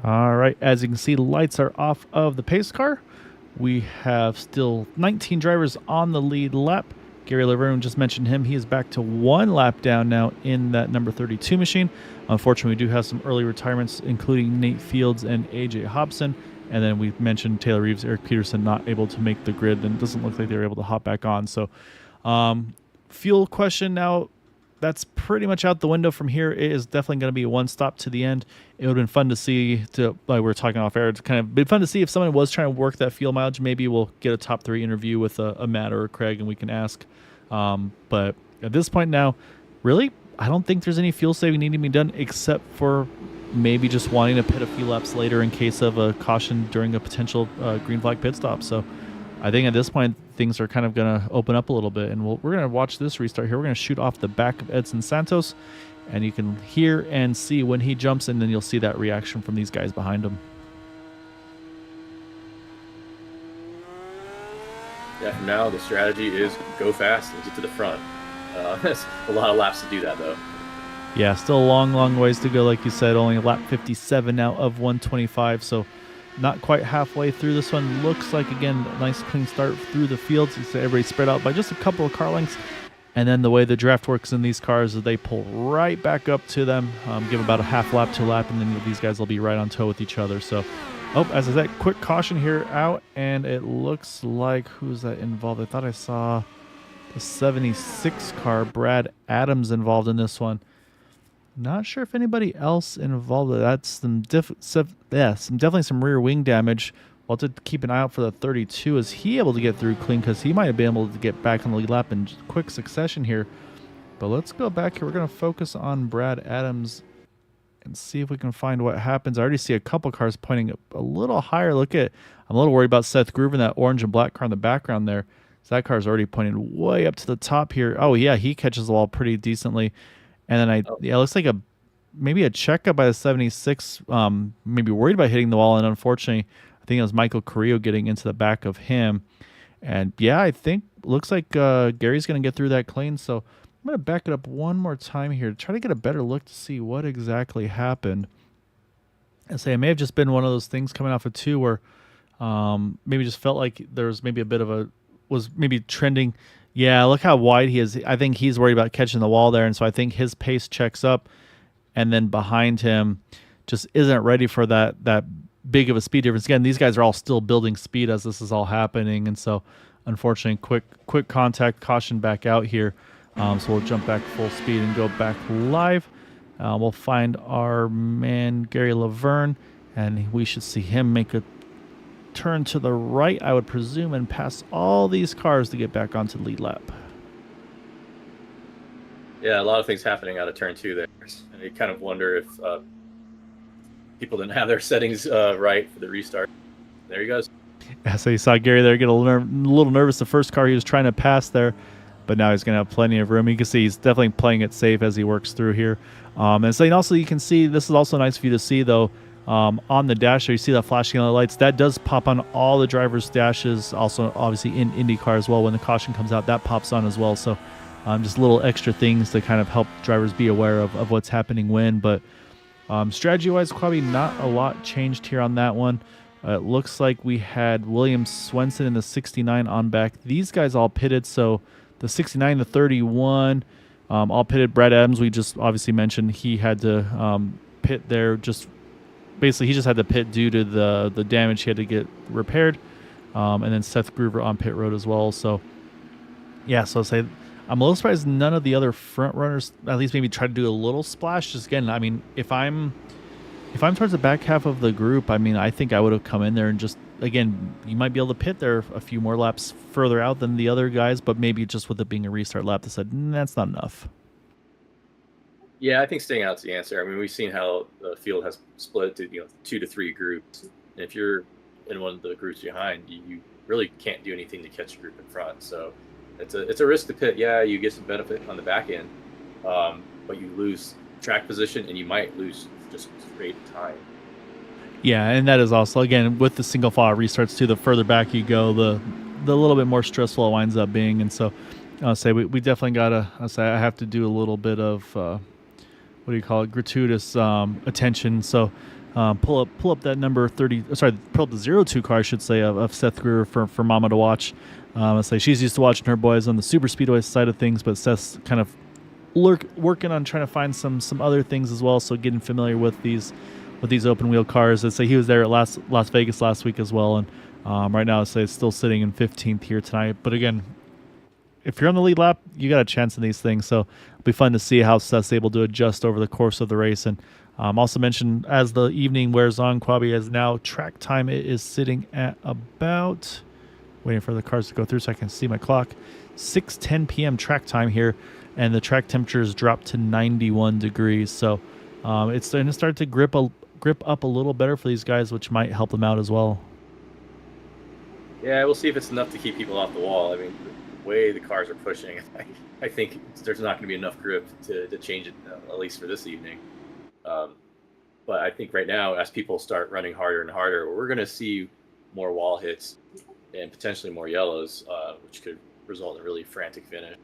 All right, as you can see, the lights are off of the pace car. We have still 19 drivers on the lead lap. Gary Laverne, just mentioned him. He is back to 1 lap down now in that number 32 machine. Unfortunately, we do have some early retirements, including Nate Fields and AJ Hobson. And then we mentioned Taylor Reeves, Eric Peterson not able to make the grid, and it doesn't look like they were able to hop back on. So fuel question now, that's pretty much out the window from here. It is definitely going to be a one stop to the end. It would have been fun to see, like we were talking off air, it's kind of been fun to see if someone was trying to work that fuel mileage. Maybe we'll get a top 3 interview with a Matt or a Craig and we can ask. But at this point now, really, I don't think there's any fuel saving needing to be done except for maybe just wanting to pit a few laps later in case of a caution during a potential green flag pit stop. So I think at this point, things are kind of going to open up a little bit, and we're going to watch this restart here. We're going to shoot off the back of Edson Santos, and you can hear and see when he jumps, and then you'll see that reaction from these guys behind him. Yeah, from now, the strategy is go fast and get to the front. That's a lot of laps to do that, though. Yeah, still a long, long ways to go. Like you said, only lap 57 now of 125, so not quite halfway through this one. Looks like, again, a nice clean start through the fields. You see everybody spread out by just a couple of car lengths. And then the way the draft works in these cars is they pull right back up to them, give about a half lap to a lap, and then these guys will be right on tow with each other. So, as I said, quick caution here out, and it looks like, who's that involved? I thought I saw the 76 car, Brad Adams, involved in this one. Not sure if anybody else involved. That's some definitely some rear wing damage. We'll have to keep an eye out for the 32. Is he able to get through clean? Because he might have been able to get back on the lead lap in quick succession here. But let's go back here. We're going to focus on Brad Adams and see if we can find what happens. I already see a couple cars pointing a little higher. I'm a little worried about Seth Groover, that orange and black car in the background there. So that car's already pointing way up to the top here. Oh, yeah, he catches the wall pretty decently. And then it looks like maybe a checkup by the 76, maybe worried about hitting the wall, and unfortunately, I think it was Michael Carrillo getting into the back of him. And yeah, I think looks like Gary's going to get through that clean. So I'm going to back it up one more time here to try to get a better look to see what exactly happened. I say it may have just been one of those things coming off of 2 where maybe just felt like there was maybe a bit of was maybe trending. Yeah, look how wide he is. I think he's worried about catching the wall there, and so I think his pace checks up, and then behind him just isn't ready for that big of a speed difference. Again, these guys are all still building speed as this is all happening, and so unfortunately, quick contact, caution back out here. So we'll jump back full speed and go back live. We'll find our man Gary Laverne, and we should see him make a turn to the right, I would presume, and pass all these cars to get back onto the lead lap. Yeah, a lot of things happening out of turn 2 there. And you kind of wonder if people didn't have their settings right for the restart. There he goes. Yeah, so you saw Gary there get a little nervous the first car he was trying to pass there, but now he's going to have plenty of room. You can see he's definitely playing it safe as he works through here. And also you can see, this is also nice for you to see, though, on the dash there, you see that flashing yellow lights. That does pop on all the drivers' dashes, also obviously in IndyCar as well. When the caution comes out, that pops on as well. So just little extra things to kind of help drivers be aware of what's happening when. But strategy-wise, probably not a lot changed here on that one. It looks like we had William Swenson in the 69 on back. These guys all pitted, so the 69, the 31, all pitted. Brad Adams, we just obviously mentioned, he had to pit there. Basically, he just had to pit due to the damage he had to get repaired. And then Seth Groover on pit road as well. So, yeah, so I'll say I'm a little surprised none of the other front runners at least maybe try to do a little splash. Just again, I mean, if I'm towards the back half of the group, I mean, I think I would have come in there and just, again, you might be able to pit there a few more laps further out than the other guys, but maybe just with it being a restart lap, they said, that's not enough. Yeah, I think staying out's the answer. I mean, we've seen how the field has split to 2 to 3 groups. And if you're in one of the groups behind, you really can't do anything to catch a group in front. So it's a risk to pit. Yeah, you get some benefit on the back end, but you lose track position and you might lose just straight time. Yeah, and that is also, again, with the single file restarts too, the further back you go, the little bit more stressful it winds up being. And so I'll say we definitely gotta, I have to do a little bit of gratuitous attention. So pull up that number 30. Sorry, pull up the 02 car, I should say, of Seth Greer for Mama to watch. I say she's used to watching her boys on the super speedway side of things, but Seth's kind of working on trying to find some other things as well. So getting familiar with these open wheel cars. I say he was there at Las Vegas last week as well, and right now I say it's still sitting in 15th here tonight. But again, if you're on the lead lap, you got a chance in these things. So it'll be fun to see how Seth's able to adjust over the course of the race. And also mentioned as the evening wears on, Quabi has now track time. It is sitting at about, waiting for the cars to go through so I can see my clock, 6:10 p.m. track time here, and the track temperature has dropped to 91 degrees. So it's going to start to grip up a little better for these guys, which might help them out as well. Yeah, we'll see if it's enough to keep people off the wall. I mean, the way the cars are pushing, I think there's not going to be enough grip to change it, at least for this evening. But I think right now, as people start running harder and harder, we're going to see more wall hits and potentially more yellows, which could result in a really frantic finish.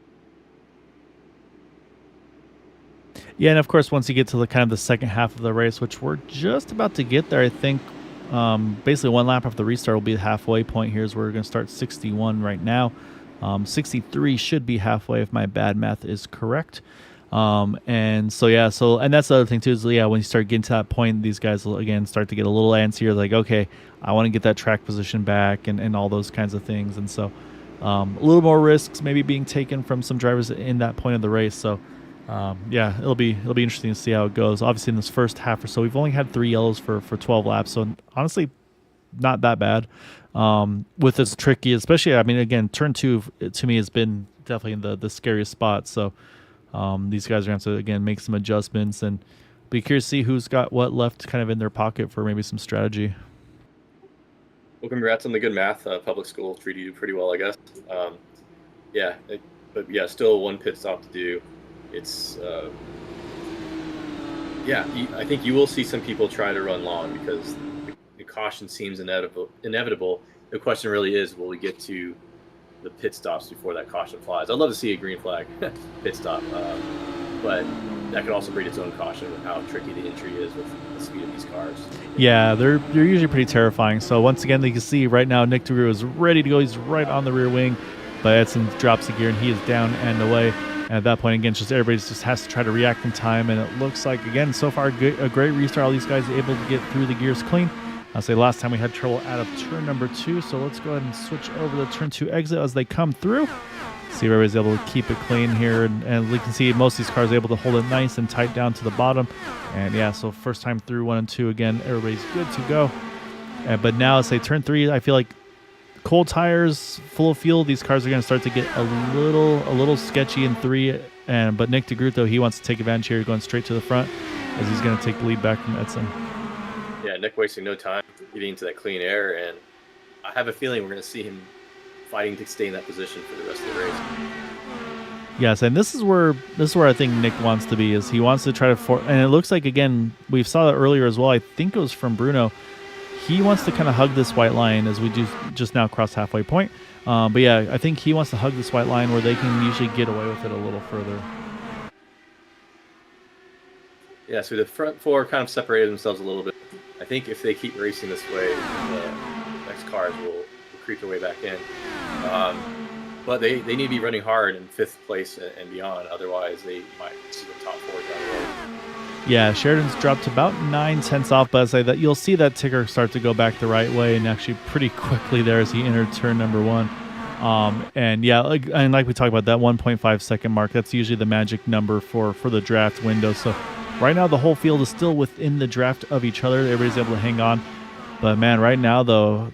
Yeah, and of course, once you get to the kind of the second half of the race, which we're just about to get there, I think basically one lap after the restart will be the halfway point. Here's where we're going to start 61 right now. 63 should be halfway if my bad math is correct. And so, yeah, and that's the other thing too, is when you start getting to that point, these guys will again start to get a little antsier, like, okay, I want to get that track position back and all those kinds of things. And so a little more risks maybe being taken from some drivers in that point of the race. So yeah, it'll be interesting to see how it goes. Obviously in this first half or so, we've only had 3 yellows for 12 laps. So honestly, not that bad. With this tricky, especially, I mean, again, turn 2 to me has been definitely the scariest spot. So these guys are going to have to, again, make some adjustments, and be curious to see who's got what left kind of in their pocket for maybe some strategy. Well, congrats on the good math. Public school treated you pretty well, I guess. But still one pit stop to do. It's, I think you will see some people try to run long because the caution seems inevitable. The question really is, will we get to the pit stops before that caution flies? I'd love to see a green flag pit stop, but that could also breed its own caution with how tricky the entry is with the speed of these cars. Yeah, they're usually pretty terrifying. So once again, you can see right now Nick DeGroot is ready to go. He's right on the rear wing, but Edson drops the gear and he is down and away. And at that point, again, just everybody just has to try to react in time. And it looks like, again, so far a great restart. All these guys are able to get through the gears clean. I'll say last time we had trouble out of turn number 2, so let's go ahead and switch over the turn 2 exit as they come through. See if everybody's able to keep it clean here, and we can see most of these cars are able to hold it nice and tight down to the bottom. And yeah, so first time through 1 and 2 again, everybody's good to go. But now, let's say turn 3, I feel like cold tires, full of fuel, these cars are going to start to get a little sketchy in 3. But Nick DeGroot, though, he wants to take advantage here, going straight to the front as he's going to take the lead back from Edson. Yeah, Nick wasting no time getting into that clean air, and I have a feeling we're going to see him fighting to stay in that position for the rest of the race. Yes, and this is where I think Nick wants to be, is he wants to try to and it looks like, again, we saw that earlier as well, I think it was from Bruno, he wants to kind of hug this white line as we do just now cross halfway point. But yeah, I think he wants to hug this white line where they can usually get away with it a little further. Yeah, so the front 4 kind of separated themselves a little bit. I think if they keep racing this way, the next cars will creep their way back in. But they need to be running hard in 5th place and beyond. Otherwise, they might see the top 4 down the road. Yeah, Sheridan's dropped about 9/10 off, but I say that you'll see that ticker start to go back the right way, and actually pretty quickly there as he entered turn number 1. And yeah, like we talked about, that 1.5 second mark, that's usually the magic number for the draft window. So right now the whole field is still within the draft of each other. Everybody's able to hang on. But man, right now though,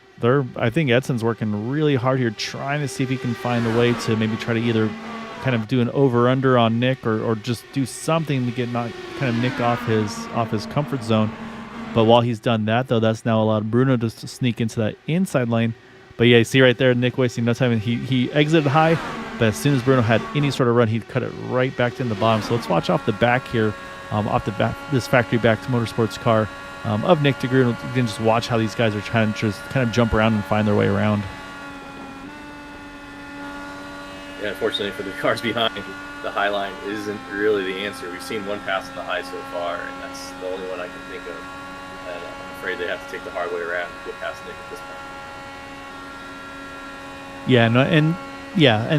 I think Edson's working really hard here, trying to see if he can find a way to maybe try to either kind of do an over-under on Nick or just do something to get Nick off his comfort zone. But while he's done that though, that's now allowed Bruno to sneak into that inside lane. But yeah, you see right there, Nick wasting no time. He exited high, but as soon as Bruno had any sort of run, he'd cut it right back in the bottom. So let's watch off the back here, off the back, this factory back to motorsports car of Nick DeGroot. You can just watch how these guys are trying to just kind of jump around and find their way around. Yeah, unfortunately for the cars behind, the high line isn't really the answer. We've seen one pass on the high so far, and that's the only one I can think of. and I'm afraid they have to take the hard way around to get past Nick at this point. Yeah, no, and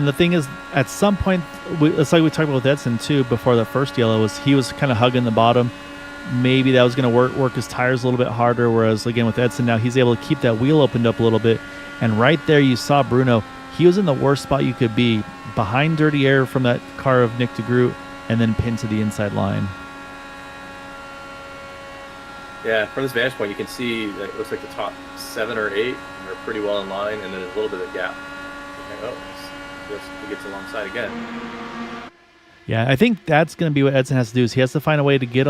the thing is, at some point, it's like we talked about with Edson too before that first yellow, was he was kind of hugging the bottom. Maybe that was going to work his tires a little bit harder, whereas again with Edson now he's able to keep that wheel opened up a little bit. And right there you saw Bruno, he was in the worst spot you could be, behind dirty air from that car of Nick DeGroot, and then pinned to the inside line. Yeah, from this vantage point, you can see that it looks like the top 7 or 8 are pretty well in line, and then there's a little bit of gap. Oh, he gets alongside again. Yeah, I think that's going to be what Edson has to do, is he has to find a way to get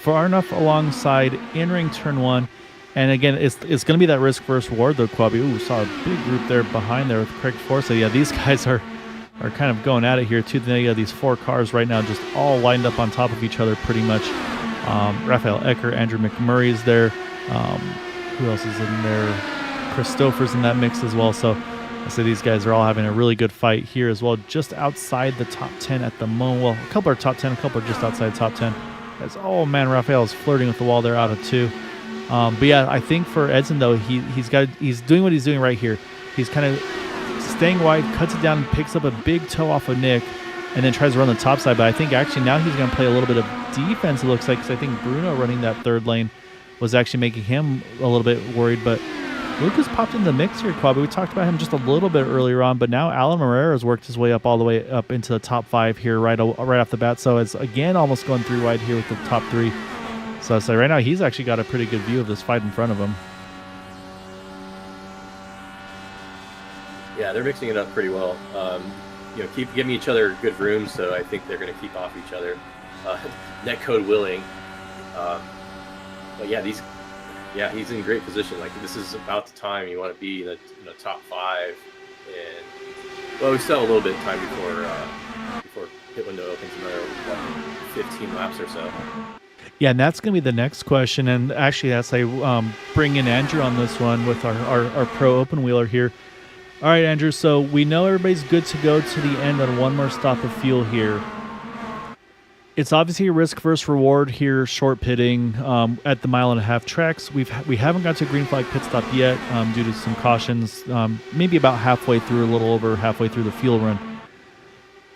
far enough alongside entering turn 1. And again, it's going to be that risk versus reward though, Quabi. Ooh, saw a big group there behind there with Craig Forsyth. Yeah, these guys are kind of going at it here too. They got these 4 cars right now just all lined up on top of each other pretty much. Raphael Ecker, Andrew McMurray's there. Who else is in there? Christopher's in that mix as well. So I say these guys are all having a really good fight here as well, just outside the top 10 at the moment. Well, a couple are top 10, a couple are just outside top 10. Oh man, Raphael's flirting with the wall there out of 2. But yeah, I think for Edson though, he's doing what he's doing right here. He's kind of staying wide, cuts it down, and picks up a big toe off of Nick, and then tries to run the top side. But I think actually now he's going to play a little bit of defense, it looks like, because I think Bruno running that third lane was actually making him a little bit worried. But Lucas popped in the mix here, Quabi. We talked about him just a little bit earlier on, but now Alan Morera's worked his way up all the way up into the top 5 here right off the bat. So it's again almost going 3 wide here with the top 3. So right now he's actually got a pretty good view of this fight in front of him. Yeah, they're mixing it up pretty well. Keep giving each other good room, so I think they're going to keep off each other. Netcode willing. But yeah, he's in great position. Like, this is about the time you want to be in the top 5. And well, we still have a little bit of time before pit window opens, another 15 laps or so. Yeah, and that's going to be the next question. And actually, as I bring in Andrew on this one with our pro open wheeler here. All right, Andrew, so we know everybody's good to go to the end on one more stop of fuel here. It's obviously a risk versus reward here, short pitting at the 1.5 mile tracks. We haven't got to a green flag pit stop yet due to some cautions, maybe about halfway through, a little over halfway through the fuel run.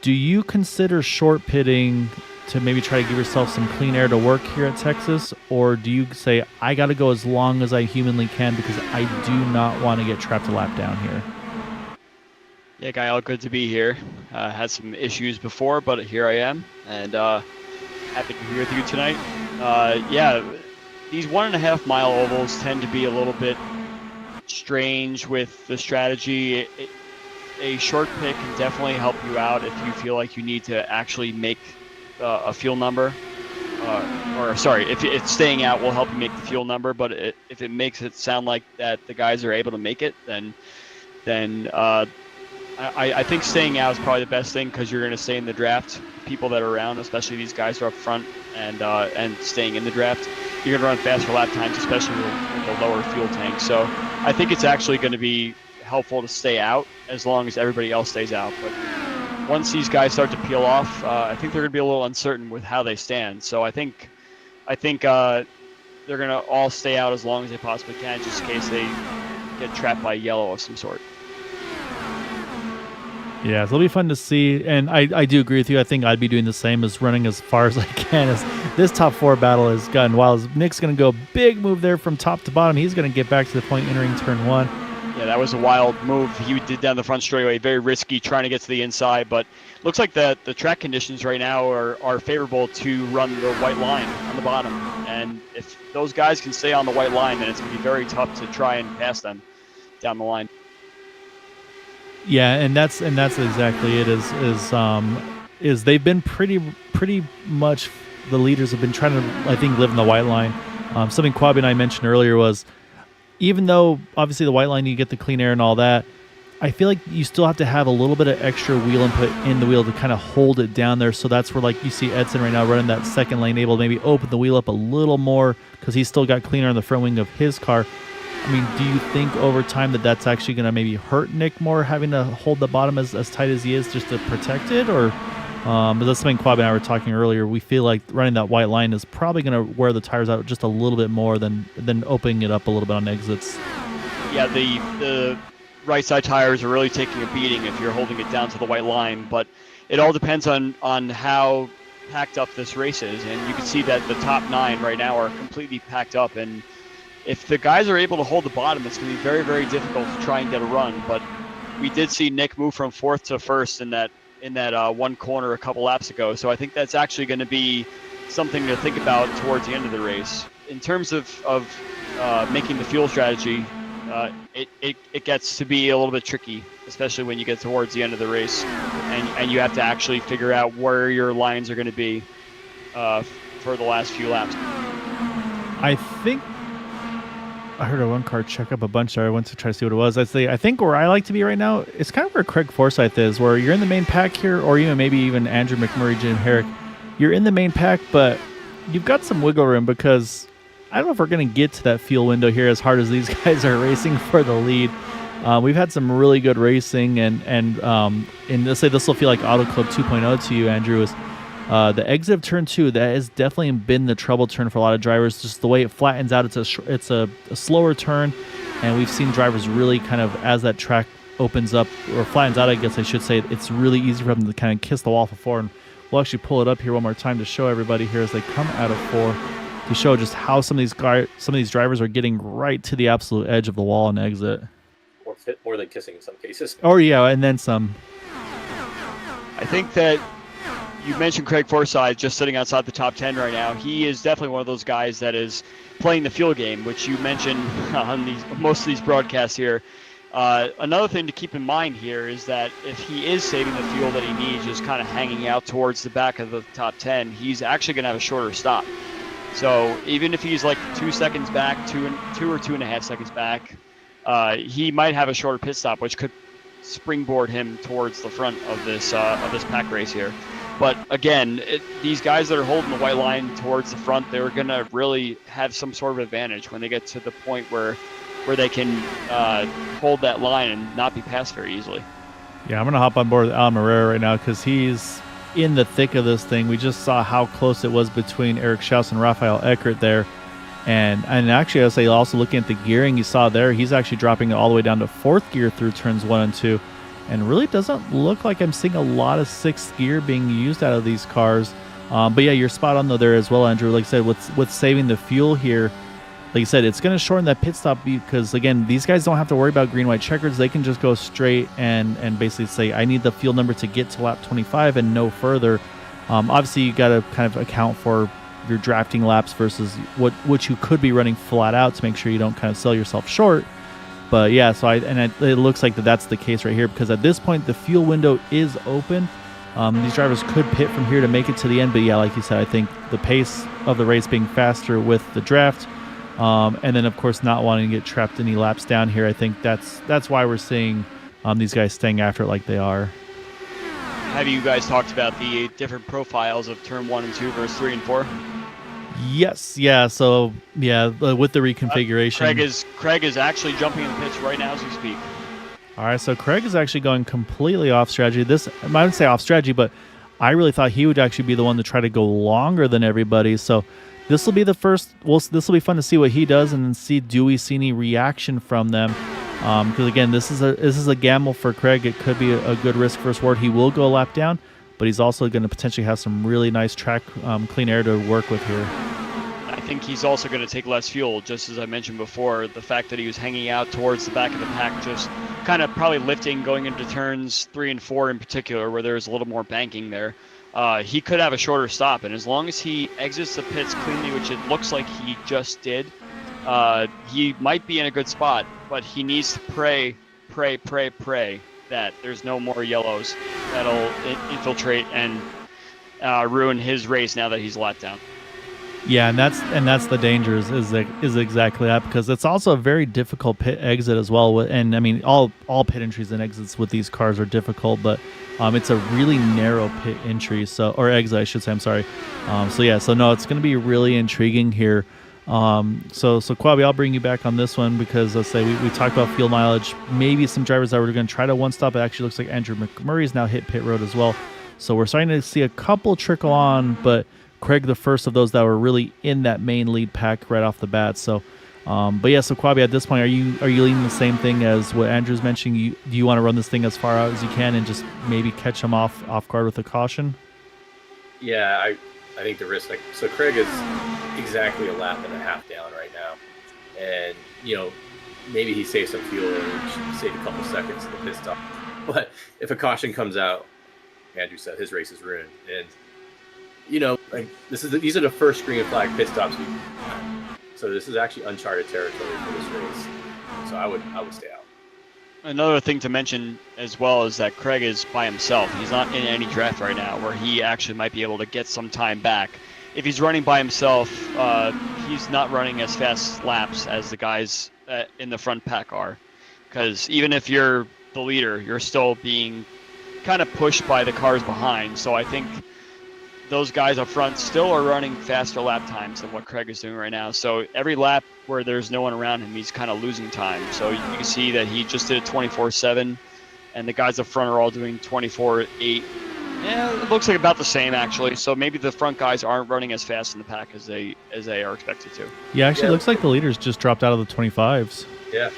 Do you consider short pitting to maybe try to give yourself some clean air to work here at Texas, or do you say, I got to go as long as I humanly can because I do not want to get trapped a lap down here? Yeah, Gael, good to be here. Had some issues before, but here I am, and happy to be with you tonight. These 1.5 mile ovals tend to be a little bit strange with the strategy. A short pit can definitely help you out if you feel like you need to actually make a fuel number. If it's staying out will help you make the fuel number, but if it makes it sound like that the guys are able to make it, then I think staying out is probably the best thing, because you're going to stay in the draft. People that are around, especially these guys who are up front and staying in the draft, you're going to run faster lap times, especially with the lower fuel tank. So I think it's actually going to be helpful to stay out as long as everybody else stays out. But once these guys start to peel off, I think they're going to be a little uncertain with how they stand. So I think they're going to all stay out as long as they possibly can, just in case they get trapped by yellow of some sort. Yeah, so it'll be fun to see, and I do agree with you. I think I'd be doing the same, as running as far as I can. As this top 4 battle has gotten wild. Nick's going to go big move there from top to bottom. He's going to get back to the point entering turn 1. Yeah, that was a wild move he did down the front straightaway. Very risky, trying to get to the inside, but looks like the track conditions right now are favorable to run the white line on the bottom. And if those guys can stay on the white line, then it's going to be very tough to try and pass them down the line. Yeah, and that's exactly it. Is they've been pretty much, the leaders have been trying to, I think, live in the white line. Something Quabi and I mentioned earlier was, even though obviously the white line you get the clean air and all that, I feel like you still have to have a little bit of extra wheel input in the wheel to kind of hold it down there. So that's where, like, you see Edson right now running that second lane, able to maybe open the wheel up a little more because he's still got clean air on the front wing of his car. I mean, do you think over time that's actually going to maybe hurt Nick more, having to hold the bottom as tight as he is just to protect it? Or But that's something Quab and I were talking earlier. We feel like running that white line is probably going to wear the tires out just a little bit more than opening it up a little bit on exits. Yeah, the right side tires are really taking a beating if you're holding it down to the white line, but it all depends on how packed up this race is, and you can see that the top 9 right now are completely packed up, and if the guys are able to hold the bottom, it's going to be very, very difficult to try and get a run. But we did see Nick move from 4th to 1st in that one corner a couple laps ago, so I think that's actually going to be something to think about towards the end of the race. In terms of making the fuel strategy, it gets to be a little bit tricky, especially when you get towards the end of the race, and you have to actually figure out where your lines are going to be for the last few laps. I think I heard a one car check up a bunch there. I went to try to see what it was. I think where I like to be right now, it's kind of where Craig Forsyth is, where you're in the main pack here, or even maybe even Andrew McMurray, Jim Herrick. You're in the main pack, but you've got some wiggle room because I don't know if we're going to get to that fuel window here as hard as these guys are racing for the lead. We've had some really good racing, and let's say this will feel like Auto Club 2.0 to you, Andrew, is the exit of turn 2. That has definitely been the trouble turn for a lot of drivers. Just the way it flattens out, it's a slower turn, and we've seen drivers really kind of, as that track opens up or flattens out, I guess I should say, it's really easy for them to kind of kiss the wall for 4. And we'll actually pull it up here one more time to show everybody here as they come out of 4, to show just how some of these drivers are getting right to the absolute edge of the wall and exit. Or more than kissing in some cases. Oh yeah, and then some. I think that you mentioned Craig Forsyth just sitting outside the top 10 right now. He is definitely one of those guys that is playing the fuel game, which you mentioned on most of these broadcasts here. Another thing to keep in mind here is that if he is saving the fuel that he needs, just kind of hanging out towards the back of the top 10, he's actually going to have a shorter stop. So even if he's like 2 seconds back, two or 2.5 seconds back, he might have a shorter pit stop, which could springboard him towards the front of this pack race here. But again, these guys that are holding the white line towards the front, they're going to really have some sort of advantage when they get to the point where they can hold that line and not be passed very easily. Yeah, I'm going to hop on board with Alan Morera right now because he's in the thick of this thing. We just saw how close it was between Eric Schaus and Raphael Eckert there. And actually, I would say also looking at the gearing you saw there, he's actually dropping it all the way down to 4th gear through turns 1 and 2. And really doesn't look like I'm seeing a lot of 6th gear being used out of these cars. But yeah, you're spot on though there as well, Andrew. Like I said, with saving the fuel here, like you said, it's going to shorten that pit stop because, again, these guys don't have to worry about green-white checkers. They can just go straight and basically say, I need the fuel number to get to lap 25 and no further. Obviously, you got to kind of account for your drafting laps versus what you could be running flat out to make sure you don't kind of sell yourself short. But yeah, so it looks like that's the case right here because at this point the fuel window is open. These drivers could pit from here to make it to the end, but yeah, like you said, I think the pace of the race being faster with the draft, and then of course not wanting to get trapped any laps down here. I think that's why we're seeing these guys staying after it like they are. Have you guys talked about the different profiles of turn 1 and 2 versus 3 and 4? Yes, yeah. So yeah, with the reconfiguration, Craig is actually jumping in the pits right now as we speak. All right, so Craig is actually going completely off strategy. I wouldn't say off strategy, but I really thought he would actually be the one to try to go longer than everybody. So this will be the first. Well, this will be fun to see what he does, and then do we see any reaction from them? Because again, this is a gamble for Craig. It could be a good risk for his ward. He will go a lap down, but he's also going to potentially have some really nice track clean air to work with here. I think he's also going to take less fuel, just as I mentioned before. The fact that he was hanging out towards the back of the pack, just kind of probably lifting going into turns 3 and 4 in particular, where there's a little more banking there. He could have a shorter stop, and as long as he exits the pits cleanly, which it looks like he just did, he might be in a good spot, but he needs to pray that there's no more yellows that'll infiltrate and ruin his race now that he's let down. Yeah, and that's the danger is exactly that, because it's also a very difficult pit exit as well. And I mean, all pit entries and exits with these cars are difficult, but it's a really narrow pit entry, or exit, I should say. I'm sorry. So it's going to be really intriguing here. So Quabi, I'll bring you back on this one because let's say we talked about fuel mileage. Maybe some drivers that were going to try to one stop. It actually looks like Andrew McMurray's now hit pit road as well. So we're starting to see a couple trickle on, but Craig the first of those that were really in that main lead pack right off the bat. So, but yeah, so Quabi, at this point, are you leading the same thing as what Andrew's mentioning? Do you want to run this thing as far out as you can and just maybe catch him off guard with a caution? Yeah, I think the risk, so Craig is exactly a lap and a half down right now, and maybe he saves some fuel or save a couple seconds in the pit stop. But if a caution comes out, Andrew said his race is ruined. And these are the first green flag pit stops we've had. So this is actually uncharted territory for this race. So I would stay out. Another thing to mention as well is that Craig is by himself. He's not in any draft right now where he actually might be able to get some time back. If he's running by himself, he's not running as fast laps as the guys in the front pack are. Because even if you're the leader, you're still being kind of pushed by the cars behind. So I think those guys up front still are running faster lap times than what Craig is doing right now. So every lap where there's no one around him, he's kind of losing time. So you can see that he just did a 24.7, and the guys up front are all doing 24.8. Yeah, it looks like about the same actually. So maybe the front guys aren't running as fast in the pack as they are expected to. Yeah, actually, it looks like the leaders just dropped out of the 25s. Yeah,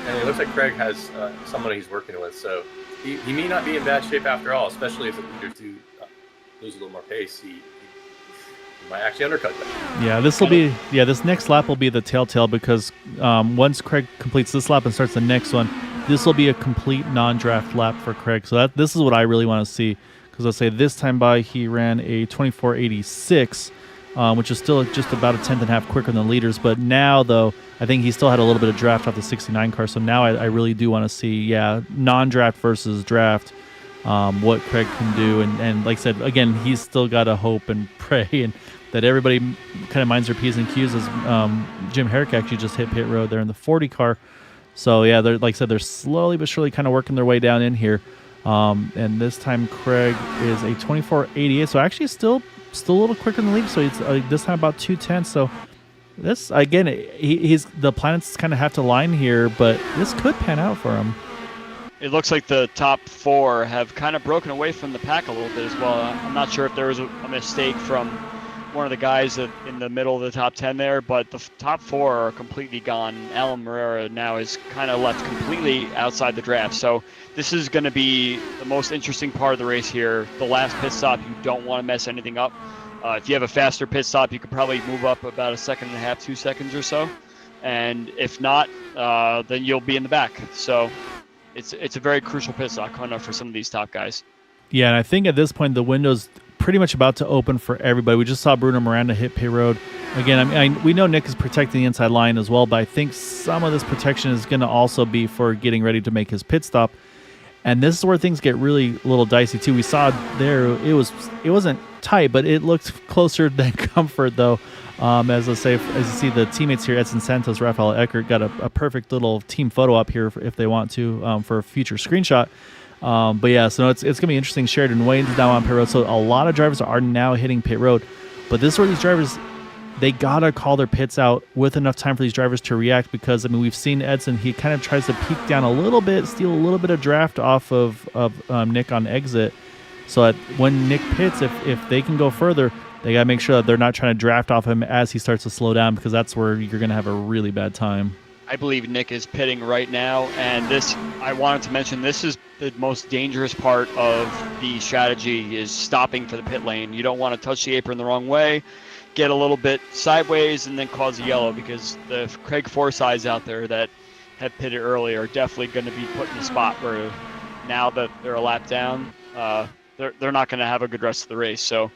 and it looks like Craig has someone he's working with. So he may not be in bad shape after all, especially if the leaders do lose a little more pace. He might actually undercut them. Yeah, this next lap will be the telltale because once Craig completes this lap and starts the next one, this will be a complete non-draft lap for Craig. So this is what I really want to see, because I'll say this time by he ran a 24.86, which is still just about a tenth and a half quicker than the leaders. But now, though, I think he still had a little bit of draft off the 69 car. So now I really do want to see, non-draft versus draft, what Craig can do. And like I said, again, he's still got to hope and pray and that everybody kind of minds their P's and Q's, as Jim Herrick actually just hit pit road there in the 40 car. So, yeah, like I said, they're slowly but surely kind of working their way down in here. And this time Craig is a 24.88, so actually still a little quicker than the lead. So it's this time about 2/10. So this, again, he's the planets kind of have to line here, but this could pan out for him. It looks like the top four have kind of broken away from the pack a little bit as well. I'm not sure if there was a mistake from one of the guys in the middle of the top 10 there, but the top four are completely gone. Alan Morera now is kind of left completely outside the draft. So this is going to be the most interesting part of the race here. The last pit stop, you don't want to mess anything up. If you have a faster pit stop, you could probably move up about a second and a half, 2 seconds or so. And if not, then you'll be in the back. So it's a very crucial pit stop coming up for some of these top guys. Yeah, and I think at this point the window's pretty much about to open for everybody. We just saw Bruno Miranda hit pit road. Again, we know Nick is protecting the inside line as well, but I think some of this protection is going to also be for getting ready to make his pit stop. And this is where things get really a little dicey too. We saw there it wasn't tight, but it looked closer than comfort though. As you see the teammates here, Edson Santos, Rafael Eckert, got a perfect little team photo up here if they want to for a future screenshot. But yeah, so it's going to be interesting. Sheridan Wayne's now on pit road, so a lot of drivers are now hitting pit road. But this is where these drivers, they got to call their pits out with enough time for these drivers to react, because, we've seen Edson, he kind of tries to peek down a little bit, steal a little bit of draft off of Nick on exit. So when Nick pits, if they can go further, they got to make sure that they're not trying to draft off him as he starts to slow down, because that's where you're going to have a really bad time. I believe Nick is pitting right now, and I wanted to mention, this is the most dangerous part of the strategy, is stopping for the pit lane. You don't want to touch the apron the wrong way, get a little bit sideways, and then cause a yellow, because the Craig Forsyths out there that had pitted early are definitely going to be put in a spot where now that they're a lap down, they're not going to have a good rest of the race. So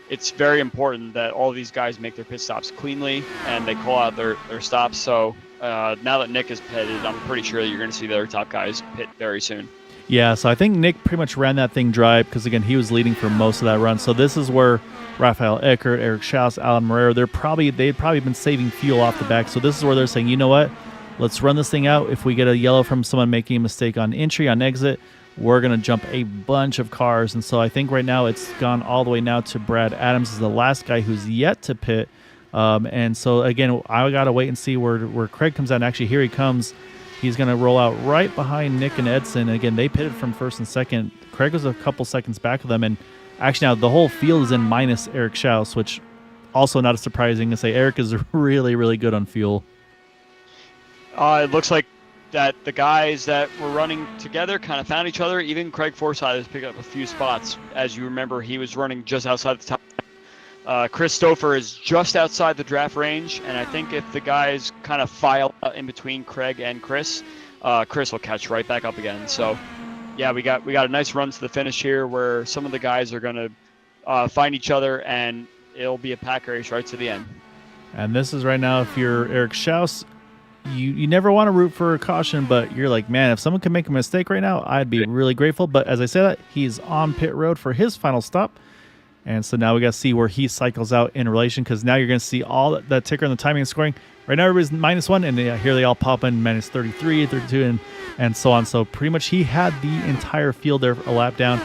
it's very important that all these guys make their pit stops cleanly and they call out their stops. So now that Nick is pitted, I'm pretty sure that you're going to see the other top guys pit very soon. Yeah, so I think Nick pretty much ran that thing dry because, again, he was leading for most of that run. So this is where Rafael Eckert, Eric Schaus, Alan Morera, they'd probably been saving fuel off the back. So this is where they're saying, you know what, let's run this thing out. If we get a yellow from someone making a mistake on entry, on exit, we're going to jump a bunch of cars. And so I think right now it's gone all the way now to Brad Adams is the last guy who's yet to pit. And so, again, I got to wait and see where Craig comes out. And actually, here he comes. He's going to roll out right behind Nick and Edson. Again, they pitted from first and second. Craig was a couple seconds back of them. And Actually, now the whole field is in minus Eric Schaus, which also not surprising to say. Eric is really, really good on fuel. It looks like that the guys that were running together kind of found each other. Even Craig Forsyth has picked up a few spots. As you remember, he was running just outside the top. Chris Stouffer is just outside the draft range, and I think if the guys kind of file in between Craig and Chris, Chris will catch right back up again. So, yeah, we got a nice run to the finish here where some of the guys are going to find each other, and it'll be a pack race right to the end. And this is right now, if you're Eric Schaus, you never want to root for a caution, but you're like, man, if someone can make a mistake right now, I'd be really grateful. But as I said that, he's on pit road for his final stop. And so now we got to see where he cycles out in relation, because now you're going to see all that ticker and the timing and scoring. Right now everybody's -1, and here they all pop in -33, 32, and so on. So pretty much he had the entire field there a lap down,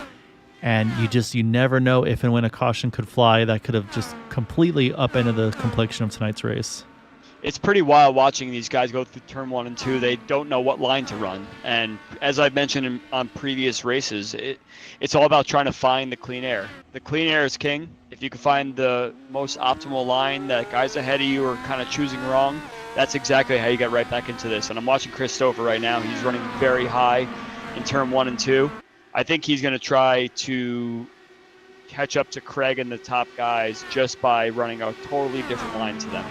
and you never know if and when a caution could fly. That could have just completely upended the complexion of tonight's race. It's pretty wild watching these guys go through turn 1 and 2. They don't know what line to run. And as I've mentioned on previous races, it's all about trying to find the clean air. The clean air is king. If you can find the most optimal line that guys ahead of you are kind of choosing wrong, that's exactly how you get right back into this. And I'm watching Chris Stouffer right now. He's running very high in turn 1 and 2. I think he's going to try to catch up to Craig and the top guys just by running a totally different line to them.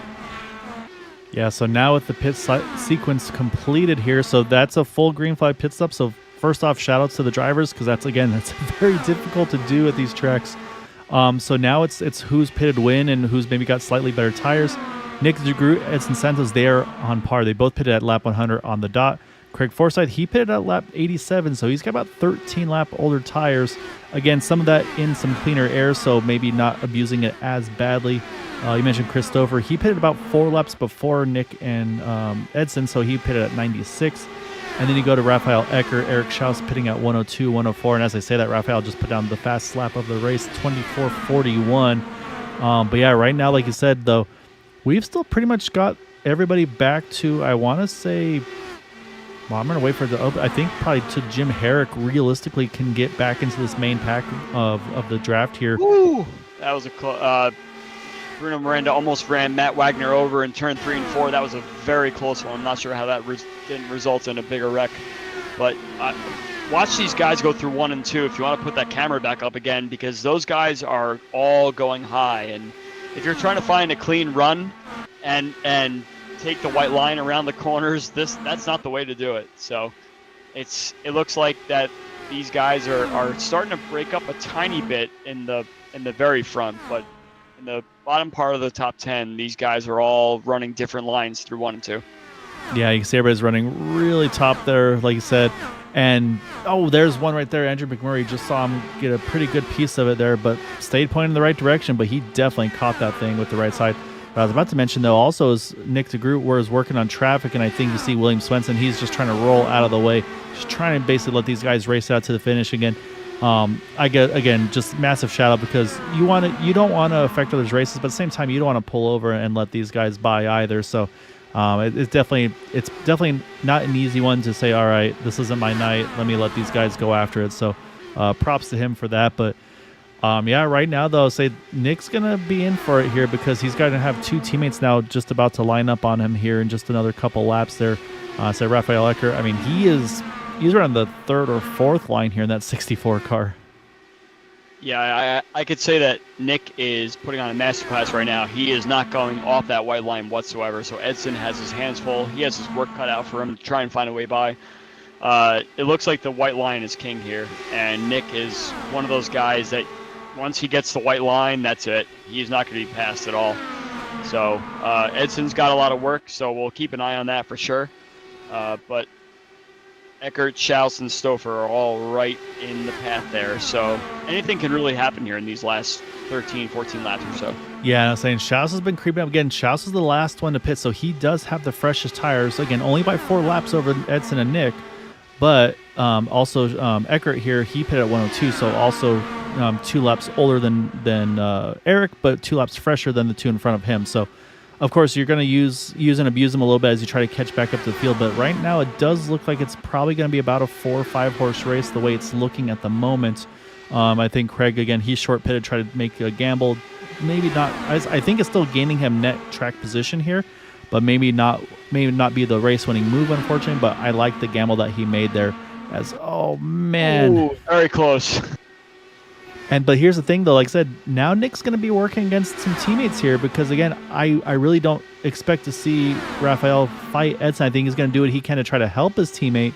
Yeah, so now with the pit sequence completed here, so that's a full green flag pit stop. So first off, shout outs to the drivers, because that's very difficult to do at these tracks. So now it's who's pitted when and who's maybe got slightly better tires. Nick DeGroot, Edson Santos, they are on par. They both pitted at lap 100 on the dot. Craig Forsyth, he pitted at lap 87, so he's got about 13 lap older tires. Again, some of that in some cleaner air, so maybe not abusing it as badly. You mentioned Chris Stouffer. He pitted about 4 laps before Nick and Edson, so he pitted at 96. And then you go to Raphael Ecker, Eric Schaus pitting at 102, 104. And as I say that, Raphael just put down the fastest lap of the race, 24:41. But yeah, right now, like you said, though, we've still pretty much got everybody back to, I want to say, well, I'm going to wait for the open. I think probably to Jim Herrick realistically can get back into this main pack of the draft here. Woo! That was a Bruno Miranda almost ran Matt Wagner over in turn 3 and 4. That was a very close one. I'm not sure how that didn't result in a bigger wreck. But watch these guys go through 1 and 2 if you want to put that camera back up again, because those guys are all going high. And if you're trying to find a clean run and take the white line around the corners, that's not the way to do it. So it looks like that these guys are starting to break up a tiny bit in the very front, but in the bottom part of the top 10, these guys are all running different lines through 1 and 2. Yeah, you can see everybody's running really top there, like you said. And, there's one right there. Andrew McMurray, just saw him get a pretty good piece of it there, but stayed pointing in the right direction, but he definitely caught that thing with the right side. But I was about to mention, though, also is Nick DeGroot was working on traffic, and I think you see William Swenson, he's just trying to roll out of the way, just trying to basically let these guys race out to the finish again. I get, again, just massive shout out, because you don't want to affect others' races, but at the same time you don't want to pull over and let these guys by either. So it's definitely not an easy one to say, all right, this isn't my night, let me let these guys go after it. So props to him for that. But yeah, right now though, say Nick's gonna be in for it here, because he's going to have 2 teammates now just about to line up on him here in just another couple laps there. Say Raphael Ecker, I mean, he's around the 3rd or 4th line here in that 64 car. Yeah, I could say that Nick is putting on a masterclass right now. He is not going off that white line whatsoever. So Edson has his hands full. He has his work cut out for him to try and find a way by. It looks like the white line is king here, and Nick is one of those guys that once he gets the white line, that's it. He's not going to be passed at all. So Edson's got a lot of work, so we'll keep an eye on that for sure. But Eckert, Schaus, and Stouffer are all right in the path there. So anything can really happen here in these last 13, 14 laps or so. Yeah, I was saying Schaus has been creeping up. Again, Schaus is the last one to pit, so he does have the freshest tires. Again, only by 4 laps over Edson and Nick. But also Eckert here, he pitted at 102, so also 2 laps older than Eric, but 2 laps fresher than the 2 in front of him. So of course, you're going to use and abuse them a little bit as you try to catch back up to the field. But right now, it does look like it's probably going to be about a 4 or 5 horse race the way it's looking at the moment. I think Craig, again, he's short pitted, tried to make a gamble. Maybe not. I think it's still gaining him net track position here, but maybe not be the race winning move, unfortunately. But I like the gamble that he made there. Oh man, Ooh, very close. But here's the thing, though. Like I said, now Nick's going to be working against some teammates here because, again, I really don't expect to see Raphael fight Edson. I think he's going to do what he can to try to help his teammate,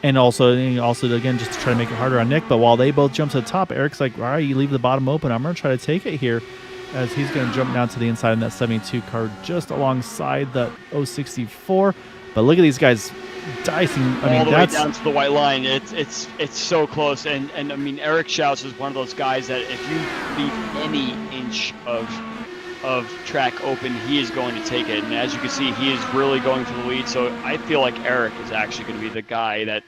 and also again just to try to make it harder on Nick. But while they both jump to the top, Eric's like, all right, you leave the bottom open. I'm going to try to take it here, as he's going to jump down to the inside in that 72 car just alongside the 064. But look at these guys dicing. I mean, all the that's way down to the white line. It's so close, and I mean, Eric Schaus is one of those guys that if you leave any inch of track open, he is going to take it. And as you can see, he is really going for the lead. So I feel like Eric is actually going to be the guy that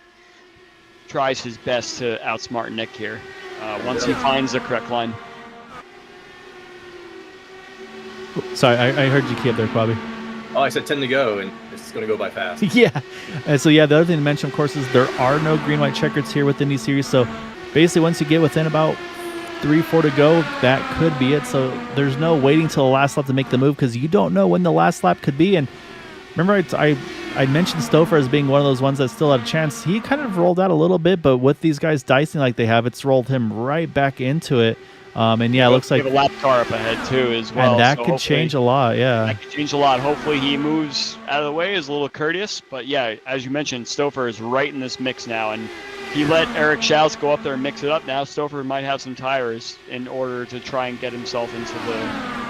tries his best to outsmart Nick here once he finds the correct line. Sorry, I heard you keep there, Bobby. Oh, I said 10 to go, and it's going to go by fast. Yeah. And so, the other thing to mention, of course, is there are no green-white checkers here within these series. So, basically, once you get within about 3-4 to go, that could be it. So, there's no waiting till the last lap to make the move because you don't know when the last lap could be. And remember, I mentioned Stouffer as being one of those ones that still had a chance. He kind of rolled out a little bit, but with these guys dicing like they have, it's rolled him right back into it. And yeah, it looks like a lap car up ahead too as well. And that could change a lot, yeah. That could change a lot. Hopefully he moves out of the way, is a little courteous. But yeah, as you mentioned, Stouffer is right in this mix now, and he let Eric Schaus go up there and mix it up. Now Stouffer might have some tires in order to try and get himself into the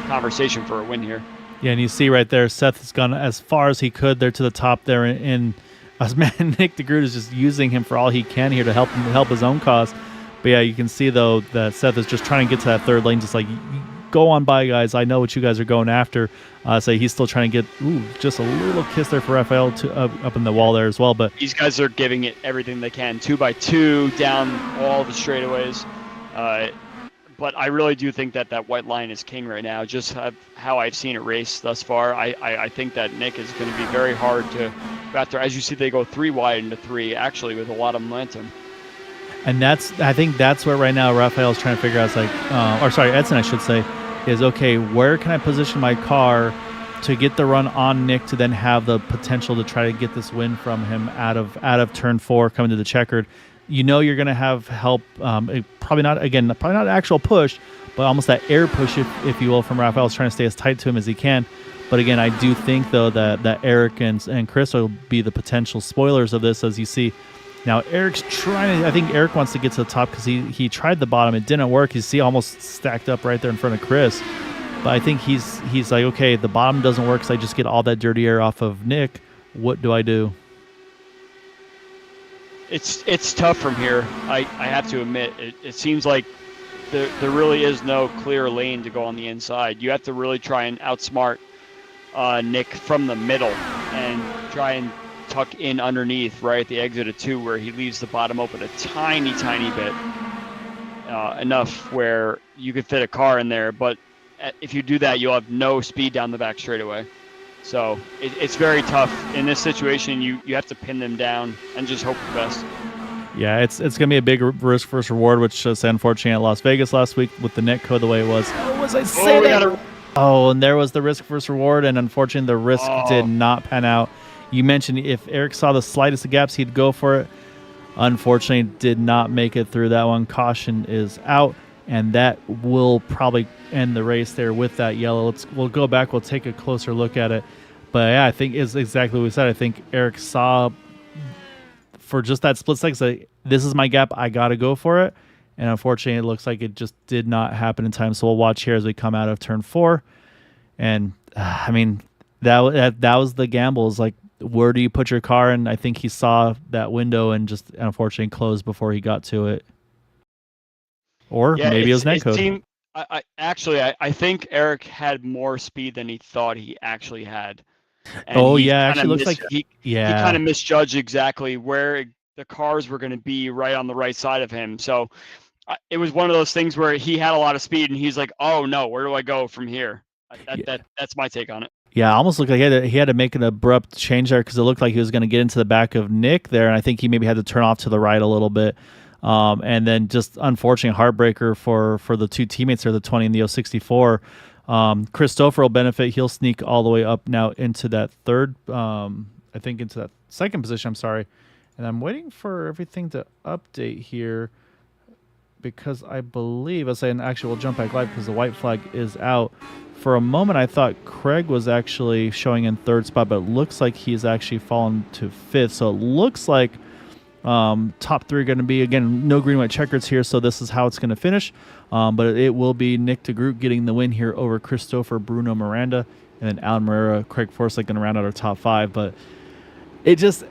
conversation for a win here. Yeah, and you see right there, Seth has gone as far as he could there to the top there, and Nick DeGroot is just using him for all he can here to help his own cause. But yeah, you can see, though, that Seth is just trying to get to that third lane, just like, go on by, guys. I know what you guys are going after. So he's still trying to get, just a little kiss there for Raphael up in the wall there as well. But these guys are giving it everything they can, 2x2, down all the straightaways. But I really do think that white line is king right now, just how I've seen it race thus far. I think that Nick is going to be very hard to go after. As you see, they go 3 wide into 3, actually, with a lot of momentum. And I think that's where right now Raphael's trying to figure out, Edson, I should say, is, okay, where can I position my car to get the run on Nick to then have the potential to try to get this win from him out of turn 4 coming to the checkered. You know you're going to have help, probably not an actual push, but almost that air push, if you will, from Raphael's trying to stay as tight to him as he can. But again, I do think, though, that Eric and Chris will be the potential spoilers of this, as you see. Now, Eric's trying to, I think Eric wants to get to the top because he tried the bottom. It didn't work. You see almost stacked up right there in front of Chris. But I think he's like, okay, the bottom doesn't work, so I just get all that dirty air off of Nick. What do I do? It's tough from here. I have to admit. It seems like there really is no clear lane to go on the inside. You have to really try and outsmart Nick from the middle and try and tuck in underneath right at the exit of 2 where he leaves the bottom open a tiny bit, enough where you could fit a car in there. But if you do that, you'll have no speed down the back straightaway. So it's very tough in this situation. You have to pin them down and just hope for the best. Yeah, it's going to be a big risk versus reward, which is unfortunate at Las Vegas last week with the net code the way it was. Oh, was I saying that? Oh, and there was the risk versus reward, and unfortunately the risk did not pan out. You mentioned if Eric saw the slightest of gaps, he'd go for it. Unfortunately, did not make it through that one. Caution is out, and that will probably end the race there with that yellow. We'll go back. We'll take a closer look at it. But yeah, I think it's exactly what we said. I think Eric saw for just that split second, say, this is my gap. I got to go for it. And unfortunately, it looks like it just did not happen in time. So we'll watch here as we come out of turn 4. And I mean, that was the gamble. Is like, where do you put your car? And I think he saw that window and just unfortunately closed before he got to it. Or maybe it was net code. I think Eric had more speed than he thought he actually had. And actually looks like he kind of misjudged exactly where the cars were going to be right on the right side of him. So it was one of those things where he had a lot of speed and he's like, oh no, where do I go from here? That's my take on it. Yeah, almost looked like he had to make an abrupt change there because it looked like he was going to get into the back of Nick there, and I think he maybe had to turn off to the right a little bit. And then just unfortunate heartbreaker for the two teammates there, the 20 and the 064. Christopher will benefit. He'll sneak all the way up now into that third, I think into that second position. I'm sorry. And I'm waiting for everything to update here because I believe, and actually we'll jump back live because the white flag is out. For a moment, I thought Craig was actually showing in third spot, but it looks like he's actually fallen to fifth. So it looks like top three are going to be, again, no green, white checkers here, so this is how it's going to finish. But it will be Nick DeGroot getting the win here over Christopher, Bruno Miranda, and then Alan Moreira, Craig Forsyth going to round out our top five. But it just,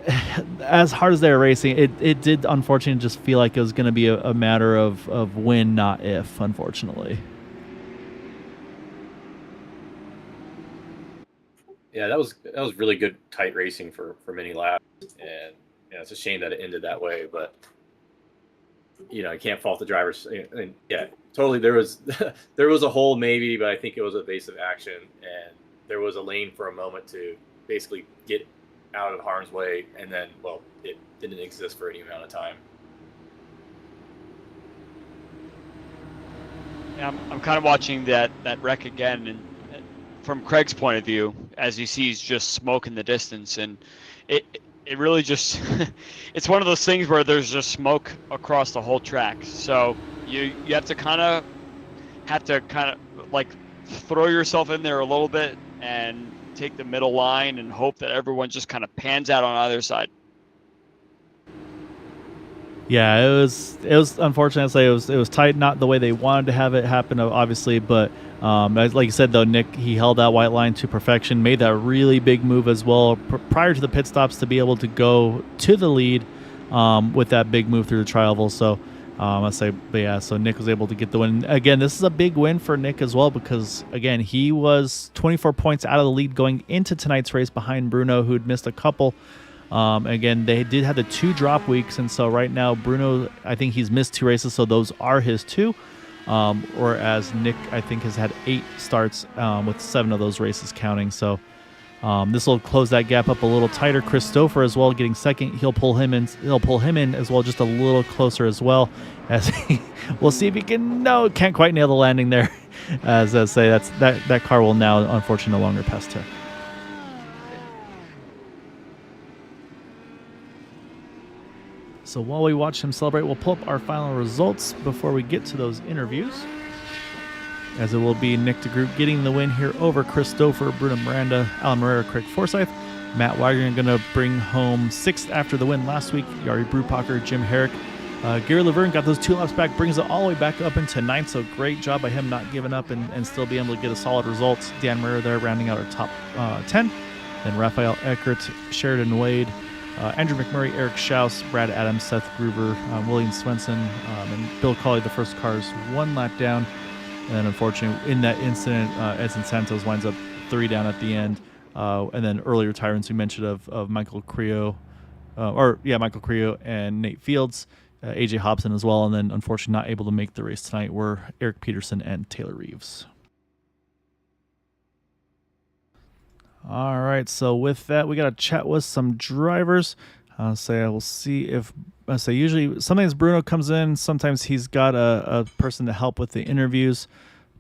as hard as they were racing, it did unfortunately just feel like it was going to be a matter of when, not if, unfortunately. Yeah, that was really good, tight racing for many laps, and it's a shame that it ended that way. But I can't fault the drivers. And yeah, totally. There was there was a hole maybe, but I think it was evasive action, and there was a lane for a moment to basically get out of harm's way, and then it didn't exist for any amount of time. Yeah, I'm kind of watching that wreck again, and from Craig's point of view, as he sees just smoke in the distance, and it really just it's one of those things where there's just smoke across the whole track. So you have to kind of like throw yourself in there a little bit and take the middle line and hope that everyone just kind of pans out on either side. Yeah, it was unfortunate. It was tight, not the way they wanted to have it happen, obviously. But like you said, though, Nick, he held that white line to perfection, made that really big move as well prior to the pit stops to be able to go to the lead with that big move through the tri-oval. So so Nick was able to get the win. Again, this is a big win for Nick as well because, again, he was 24 points out of the lead going into tonight's race behind Bruno, who'd missed a couple. Again, they did have the 2 drop weeks, and so right now Bruno, I think he's missed 2 races, so those are his 2. Whereas Nick, I think, has had 8 starts with 7 of those races counting. So this will close that gap up a little tighter. Christopher as well getting second. He'll pull him in as well, just a little closer as well. As we'll see if he can't quite nail the landing there. As I say, that car will now unfortunately no longer pass 10. So while we watch him celebrate, we'll pull up our final results before we get to those interviews. As it will be Nick DeGroot getting the win here over Christopher, Bruno Miranda, Alan Moreira, Craig Forsyth. Matt Wagner going to bring home 6th after the win last week. Yari Brupacher, Jim Herrick. Gary Laverne got those 2 laps back, brings it all the way back up into 9th. So great job by him not giving up and still being able to get a solid result. Dan Murray there rounding out our top 10. Then Raphael Eckert, Sheridan Wade, Andrew McMurray, Eric Schaus, Brad Adams, Seth Gruber, William Swenson, and Bill Cawley, the first cars 1 lap down. And then, unfortunately, in that incident, Edson Santos winds up 3 down at the end. And then early retirements we mentioned of Michael Creo, Michael Creo and Nate Fields, AJ Hobson as well. And then, unfortunately, not able to make the race tonight were Eric Peterson and Taylor Reeves. All right, so with that, we got to chat with some drivers. We'll see if usually sometimes Bruno comes in, sometimes he's got a person to help with the interviews,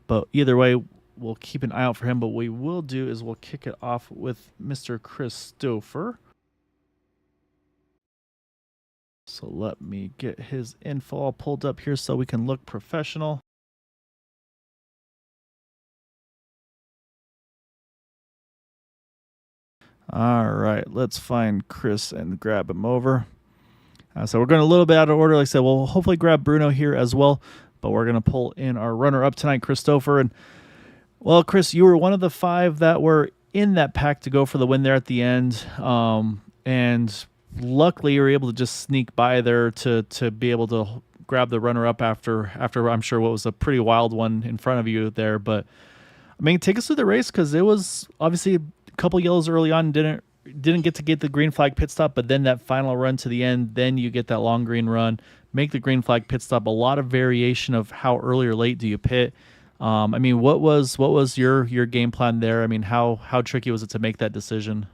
but either way, we'll keep an eye out for him. But what we will do is we'll kick it off with Mr. Christopher. So let me get his info all pulled up here so we can look professional. All right, let's find Chris and grab him over. So we're going a little bit out of order. Like I said, we'll hopefully grab Bruno here as well, but we're going to pull in our runner-up tonight, Christopher. And, well, Chris, you were one of the 5 that were in that pack to go for the win there at the end. And luckily you were able to just sneak by there to be able to grab the runner-up after I'm sure what was a pretty wild one in front of you there. But, I mean, take us through the race because it was obviously – couple yellows early on, didn't get to get the green flag pit stop, but then that final run to the end, then you get that long green run, make the green flag pit stop. A lot of variation of how early or late do you pit. I mean, what was your game plan there? I mean, how tricky was it to make that decision?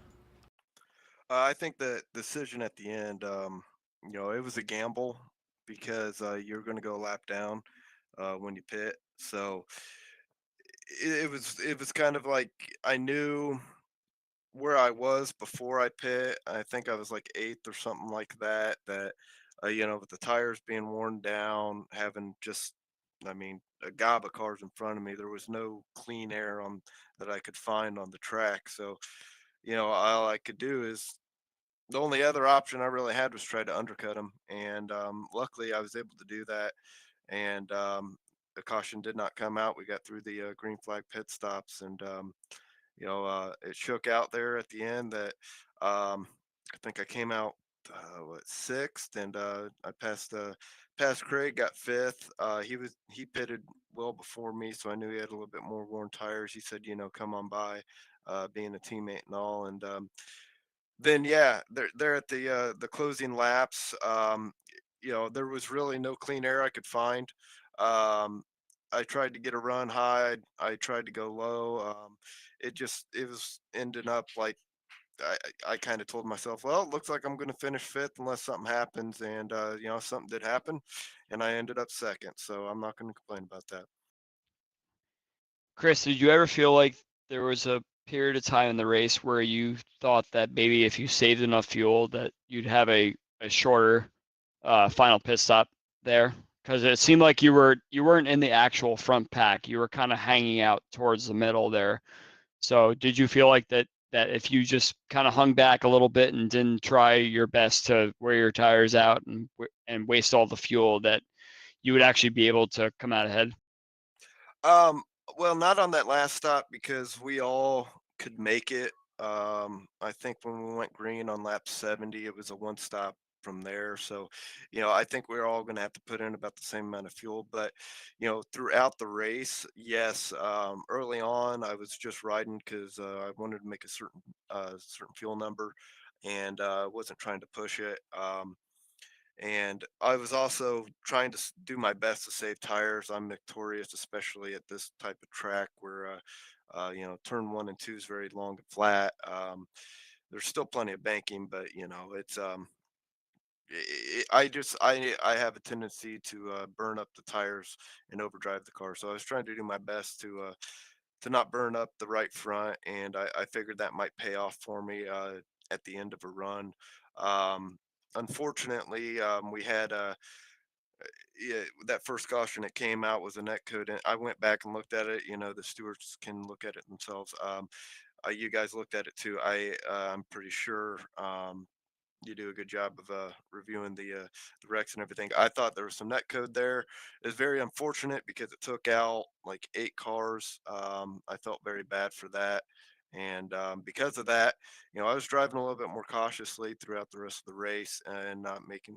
I think the decision at the end, it was a gamble. because you're going to go a lap down when you pit. So it was kind of like I knew where I was before I pit. I think I was like eighth or something like that. That with the tires being worn down, having just, I mean, a gob of cars in front of me, there was no clean air on that I could find on the track. So all I could do is the only other option I really had was try to undercut him, and luckily I was able to do that. And the caution did not come out. We got through the green flag pit stops, and it shook out there at the end that I think I came out sixth, and I passed Craig, got fifth. He pitted well before me, so I knew he had a little bit more worn tires. He said, come on by, being a teammate and all, and then yeah, they're at the closing laps. There was really no clean air I could find. Um, I tried to get a run high. I tried to go low. It was ending up like I kind of told myself, well, it looks like I'm going to finish fifth unless something happens, and something did happen, and I ended up second. So I'm not going to complain about that. Chris, did you ever feel like there was a period of time in the race where you thought that maybe if you saved enough fuel that you'd have a shorter final pit stop there? Because it seemed like you weren't in the actual front pack. You were kind of hanging out towards the middle there. So did you feel like that if you just kind of hung back a little bit and didn't try your best to wear your tires out and waste all the fuel, that you would actually be able to come out ahead? Um, well, not on that last stop because we all could make it. I think when we went green on lap 70, it was a one stop from there. So, I think we're all going to have to put in about the same amount of fuel. But, throughout the race, yes, early on, I was just riding because I wanted to make a certain fuel number, and wasn't trying to push it. And I was also trying to do my best to save tires. I'm notorious, especially at this type of track where, turn one and two is very long and flat. There's still plenty of banking, but it's I have a tendency to burn up the tires and overdrive the car. So I was trying to do my best to not burn up the right front, and I figured that might pay off for me at the end of a run. Um, Unfortunately, we had yeah, that first caution that came out was a net code, and I went back and looked at it. The stewards can look at it themselves. You guys looked at it too. I'm pretty sure. You do a good job of reviewing the wrecks and everything. I thought there was some net code there. It's very unfortunate because it took out like 8 cars. I felt very bad for that, and because of that, I was driving a little bit more cautiously throughout the rest of the race and not making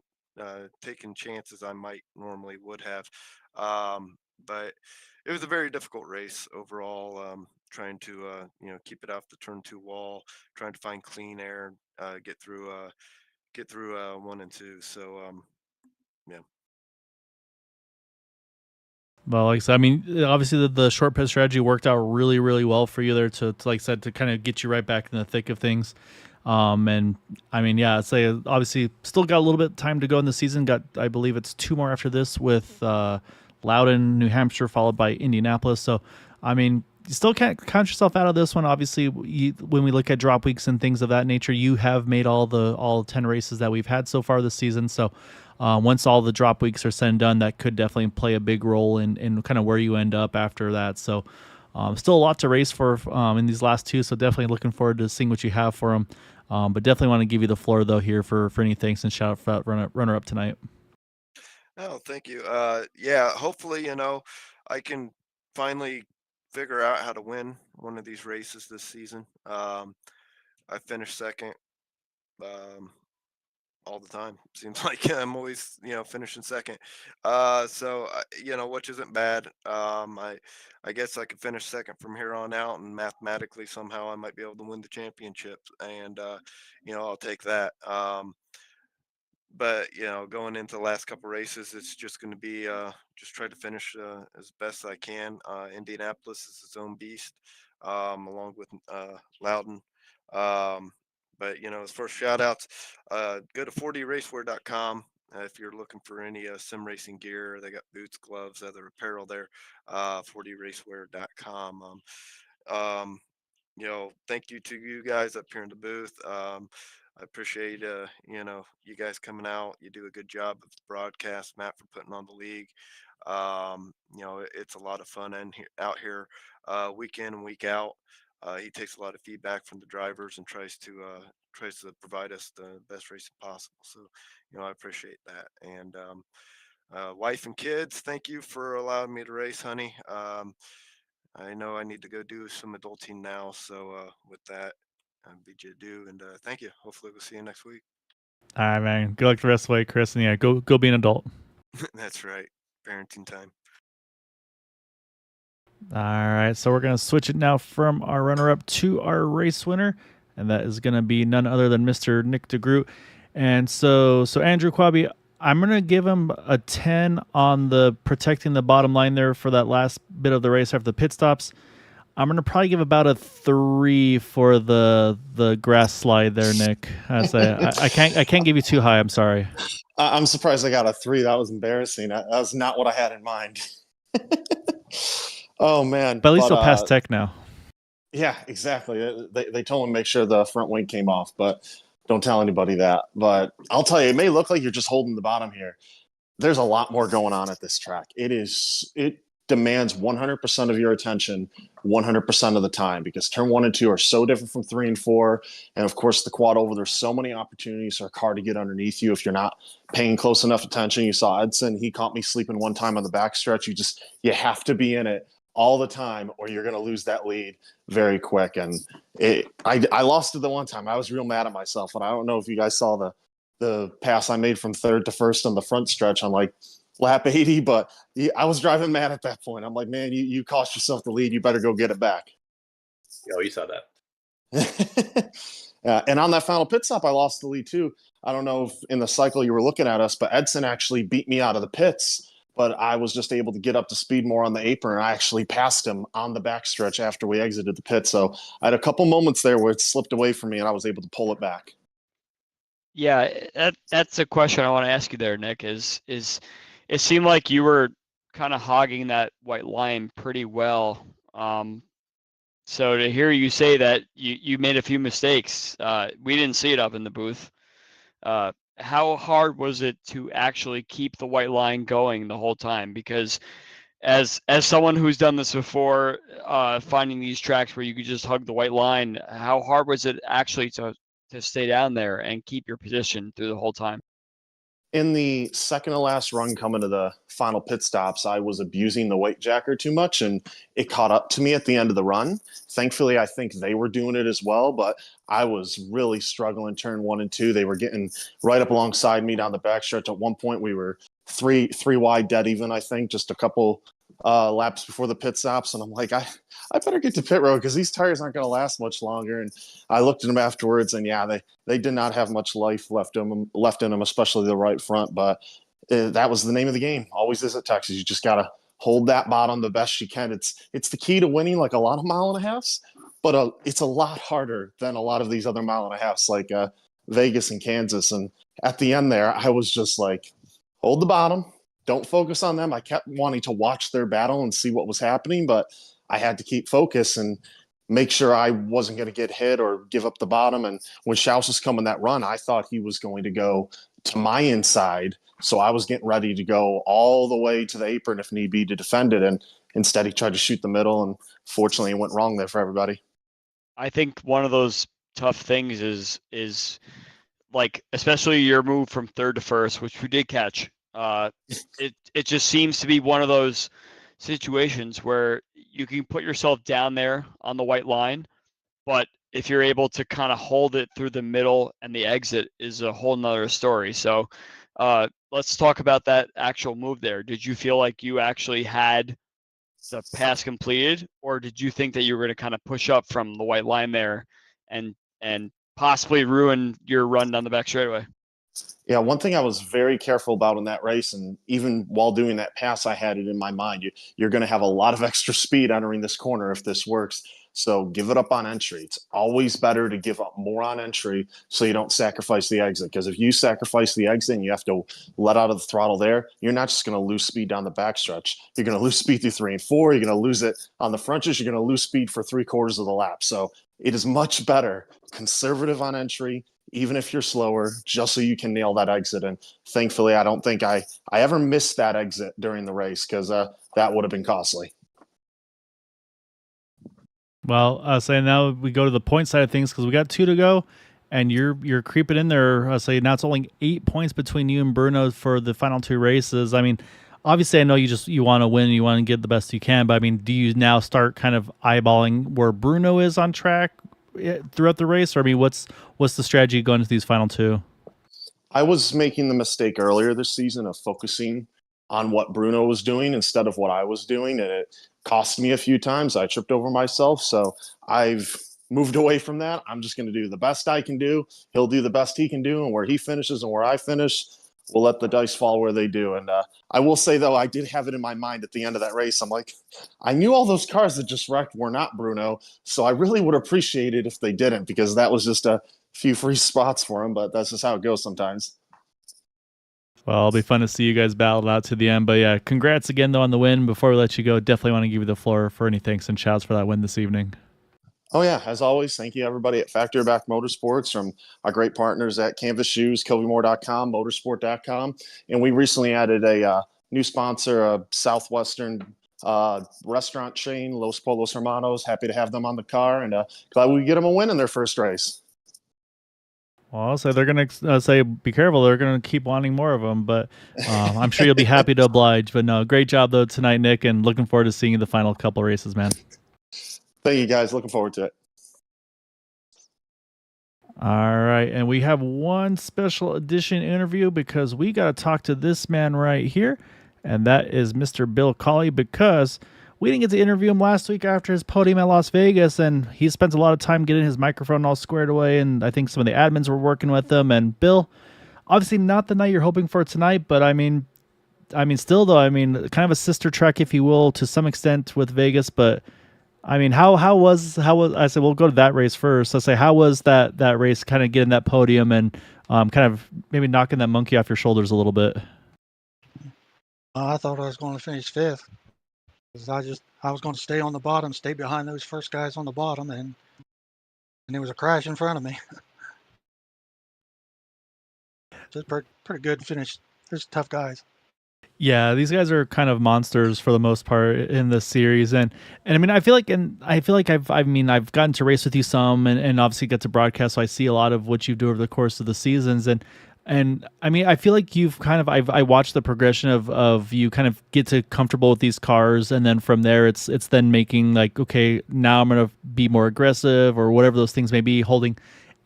taking chances I might normally would have. But it was a very difficult race overall. Trying to keep it off the turn two wall, trying to find clean air, get through one and two. So yeah. Well, like I said, I mean, obviously the short pit strategy worked out really, really well for you there to like I said, to kind of get you right back in the thick of things. And I mean, yeah, it's like obviously still got a little bit of time to go in the season. Got, I believe it's 2 more after this with Loudon, New Hampshire, followed by Indianapolis. So, I mean, you still can't count yourself out of this one. Obviously, when we look at drop weeks and things of that nature, you have made all 10 races that we've had so far this season. So, once all the drop weeks are said and done, that could definitely play a big role in kind of where you end up after that. So, still a lot to race for in these last two. So, definitely looking forward to seeing what you have for them. But definitely want to give you the floor though here for any thanks and shout out for runner up tonight. Oh, thank you. Yeah, hopefully, I can finally figure out how to win one of these races this season. I finished second um, all the time. Seems like I'm always, finishing second. Which isn't bad. I guess I could finish second from here on out, and mathematically somehow I might be able to win the championship, and I'll take that. But going into the last couple races, it's just going to be just try to finish as best I can. Indianapolis is its own beast, along with Loudon. Um, but as far as shout outs, go to 40racewear.com. if you're looking for any sim racing gear, they got boots, gloves, other apparel there. 40racewear.com. Um, thank you to you guys up here in the booth. I appreciate you guys coming out. You do a good job of the broadcast, Matt, for putting on the league. It's a lot of fun out here, week in and week out. He takes a lot of feedback from the drivers and tries to provide us the best racing possible. So, I appreciate that. And wife and kids, thank you for allowing me to race, honey. I know I need to go do some adulting now. So with that, I bid you adieu, and thank you. Hopefully we'll see you next week. All right, man. Good luck the rest of the way, Chris. And yeah, go be an adult. That's right. Parenting time. All right, so we're gonna switch it now from our runner-up to our race winner, and that is gonna be none other than Mr. Nick DeGroot. And so Andrew Quabi, I'm gonna give him a 10 on the protecting the bottom line there for that last bit of the race after the pit stops. I'm gonna probably give about a 3 for the grass slide there, Nick. I can't give you too high. I'm sorry. I'm surprised I got a 3. That was embarrassing. That was not what I had in mind. Oh man! But at least he'll pass tech now. Yeah, exactly. They told him to make sure the front wing came off, but don't tell anybody that. But I'll tell you, it may look like you're just holding the bottom here. There's a lot more going on at this track. It demands 100% of your attention 100% of the time, because turn 1 and 2 are so different from 3 and 4. And of course, the quad over, there's so many opportunities for a car to get underneath you if you're not paying close enough attention. You saw Edson, he caught me sleeping one time on the backstretch. You have to be in it all the time or you're going to lose that lead very quick. And I lost it the one time. I was real mad at myself. And I don't know if you guys saw the pass I made from third to first on the front stretch on like lap 80, but I was driving mad at that point. I'm like, man, you cost yourself the lead. You better go get it back. Oh, you saw that. And on that final pit stop, I lost the lead too. I don't know if in the cycle you were looking at us, but Edson actually beat me out of the pits, but I was just able to get up to speed more on the apron. I actually passed him on the backstretch after we exited the pit. So I had a couple moments there where it slipped away from me and I was able to pull it back. Yeah, that's a question I want to ask you there, Nick, is it seemed like you were kind of hogging that white line pretty well. So to hear you say that you made a few mistakes, we didn't see it up in the booth. How hard was it to actually keep the white line going the whole time? Because as someone who's done this before, finding these tracks where you could just hug the white line, how hard was it actually to stay down there and keep your position through the whole time? In the second to last run coming to the final pit stops, I was abusing the weight jacker too much and it caught up to me at the end of the run. Thankfully, I think they were doing it as well, but I was really struggling turn 1 and 2. They were getting right up alongside me down the backstretch. At one point, we were three wide dead even, I think, just a couple laps before the pit stops. And I'm like, I better get to pit road because these tires aren't going to last much longer. And I looked at them afterwards and yeah, they did not have much life left in them, especially the right front. But that was the name of the game. Always is at Texas. You just got to hold that bottom the best you can. It's the key to winning, like a lot of mile and a halves, but it's a lot harder than a lot of these other mile and a halves like Vegas and Kansas. And at the end there, I was just like, hold the bottom. Don't focus on them. I kept wanting to watch their battle and see what was happening, but I had to keep focus and make sure I wasn't going to get hit or give up the bottom. And when Schaus was coming that run, I thought he was going to go to my inside. So I was getting ready to go all the way to the apron if need be to defend it. And instead he tried to shoot the middle. And fortunately it went wrong there for everybody. I think one of those tough things is like, especially your move from third to first, which we did catch. It just seems to be one of those situations where you can put yourself down there on the white line, but if you're able to kind of hold it through the middle and the exit is a whole nother story. So let's talk about that actual move there. Did you feel like you actually had the pass completed, or did you think that you were going to kind of push up from the white line there and possibly ruin your run down the back straightaway? Yeah, one thing I was very careful about in that race, and even while doing that pass, I had it in my mind. You're going to have a lot of extra speed entering this corner if this works. So give it up on entry. It's always better to give up more on entry so you don't sacrifice the exit. Because if you sacrifice the exit and you have to let out of the throttle there, you're not just going to lose speed down the backstretch. You're going to lose speed through 3 and 4. You're going to lose it on the frontage. You're going to lose speed for 3/4 of the lap. So it is much better conservative on entry, even if you're slower, just so you can nail that exit. And thankfully, I don't think I ever missed that exit during the race, because that would have been costly. Well, so now we go to the point side of things because we got 2 to go, and you're creeping in there. Say now it's only 8 points between you and Bruno for the final 2 races. I mean, obviously I know you want to win, you want to get the best you can, but I mean, do you now start kind of eyeballing where Bruno is on track throughout the race, or I mean, what's the strategy going into these final 2? I was making the mistake earlier this season of focusing on what Bruno was doing instead of what I was doing, and it cost me a few times. I tripped over myself, so I've moved away from that. I'm just going to do the best I can do. He'll do the best he can do, and where he finishes and where I finish, we'll let the dice fall where they do. And I will say, though, I did have it in my mind at the end of that race. I'm like, I knew all those cars that just wrecked were not Bruno, so I really would appreciate it if they didn't, because that was just a few free spots for him, but that's just how it goes sometimes. Well, it'll be fun to see you guys battle out to the end. But yeah, congrats again, though, on the win. Before we let you go, definitely want to give you the floor for any thanks and shouts for that win this evening. Oh, yeah. As always, thank you, everybody at Factory Back Motorsports, from our great partners at Canvas Shoes, KilbyMoore.com, Motorsport.com. And we recently added a new sponsor, a Southwestern restaurant chain, Los Polos Hermanos. Happy to have them on the car, and glad we get them a win in their first race. Well, so they're going to say, be careful. They're going to keep wanting more of them, but I'm sure you'll be happy to oblige. But no, great job, though, tonight, Nick, and looking forward to seeing you the final couple races, man. Thank you, guys. Looking forward to it. All right, and we have one special edition interview because we got to talk to this man right here, and that is Mr. Bill Colley, because we didn't get to interview him last week after his podium at Las Vegas, and he spent a lot of time getting his microphone all squared away, and I think some of the admins were working with him. And Bill, obviously not the night you're hoping for tonight, but I mean, still though, I mean, kind of a sister track, if you will, to some extent with Vegas. But I mean, how was I said we'll go to that race first. Let's say how was that race, kind of getting that podium and kind of maybe knocking that monkey off your shoulders a little bit. I thought I was going to finish 5th. I was going to stay on the bottom, stay behind those first guys on the bottom, and there was a crash in front of me. Just pretty good finish. There's tough guys. Yeah, these guys are kind of monsters for the most part in this series, and I mean, I feel like I've gotten to race with you some, and obviously get to broadcast, so I see a lot of what you do over the course of the seasons, and I mean, I feel like you've kind of I watched the progression of you kind of get to comfortable with these cars, and then from there it's then making like, okay, now I'm gonna be more aggressive or whatever those things may be, holding.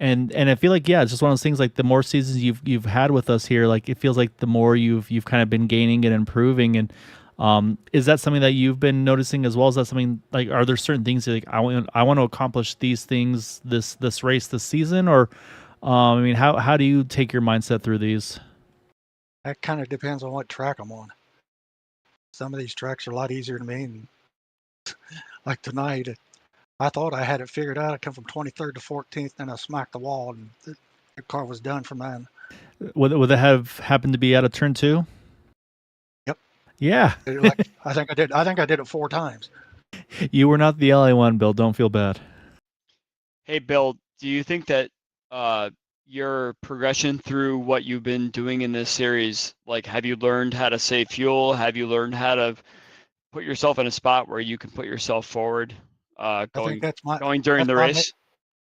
And I feel like, yeah, it's just one of those things, like the more seasons you've had with us here, like it feels like the more you've kind of been gaining and improving. And is that something that you've been noticing as well? Is that something, like, are there certain things like I want to accomplish these things this race this season, or I mean, how do you take your mindset through these? That kind of depends on what track I'm on. Some of these tracks are a lot easier to me, and like tonight, I thought I had it figured out. I come from 23rd to 14th, and I smacked the wall, and the car was done for mine. Would that have happened to be out of turn 2? Yep. Yeah. I think I did it 4 times. You were not the LA one, Bill. Don't feel bad. Hey, Bill, do you think that your progression through what you've been doing in this series, like, have you learned how to save fuel? Have you learned how to put yourself in a spot where you can put yourself forward? Going during the race.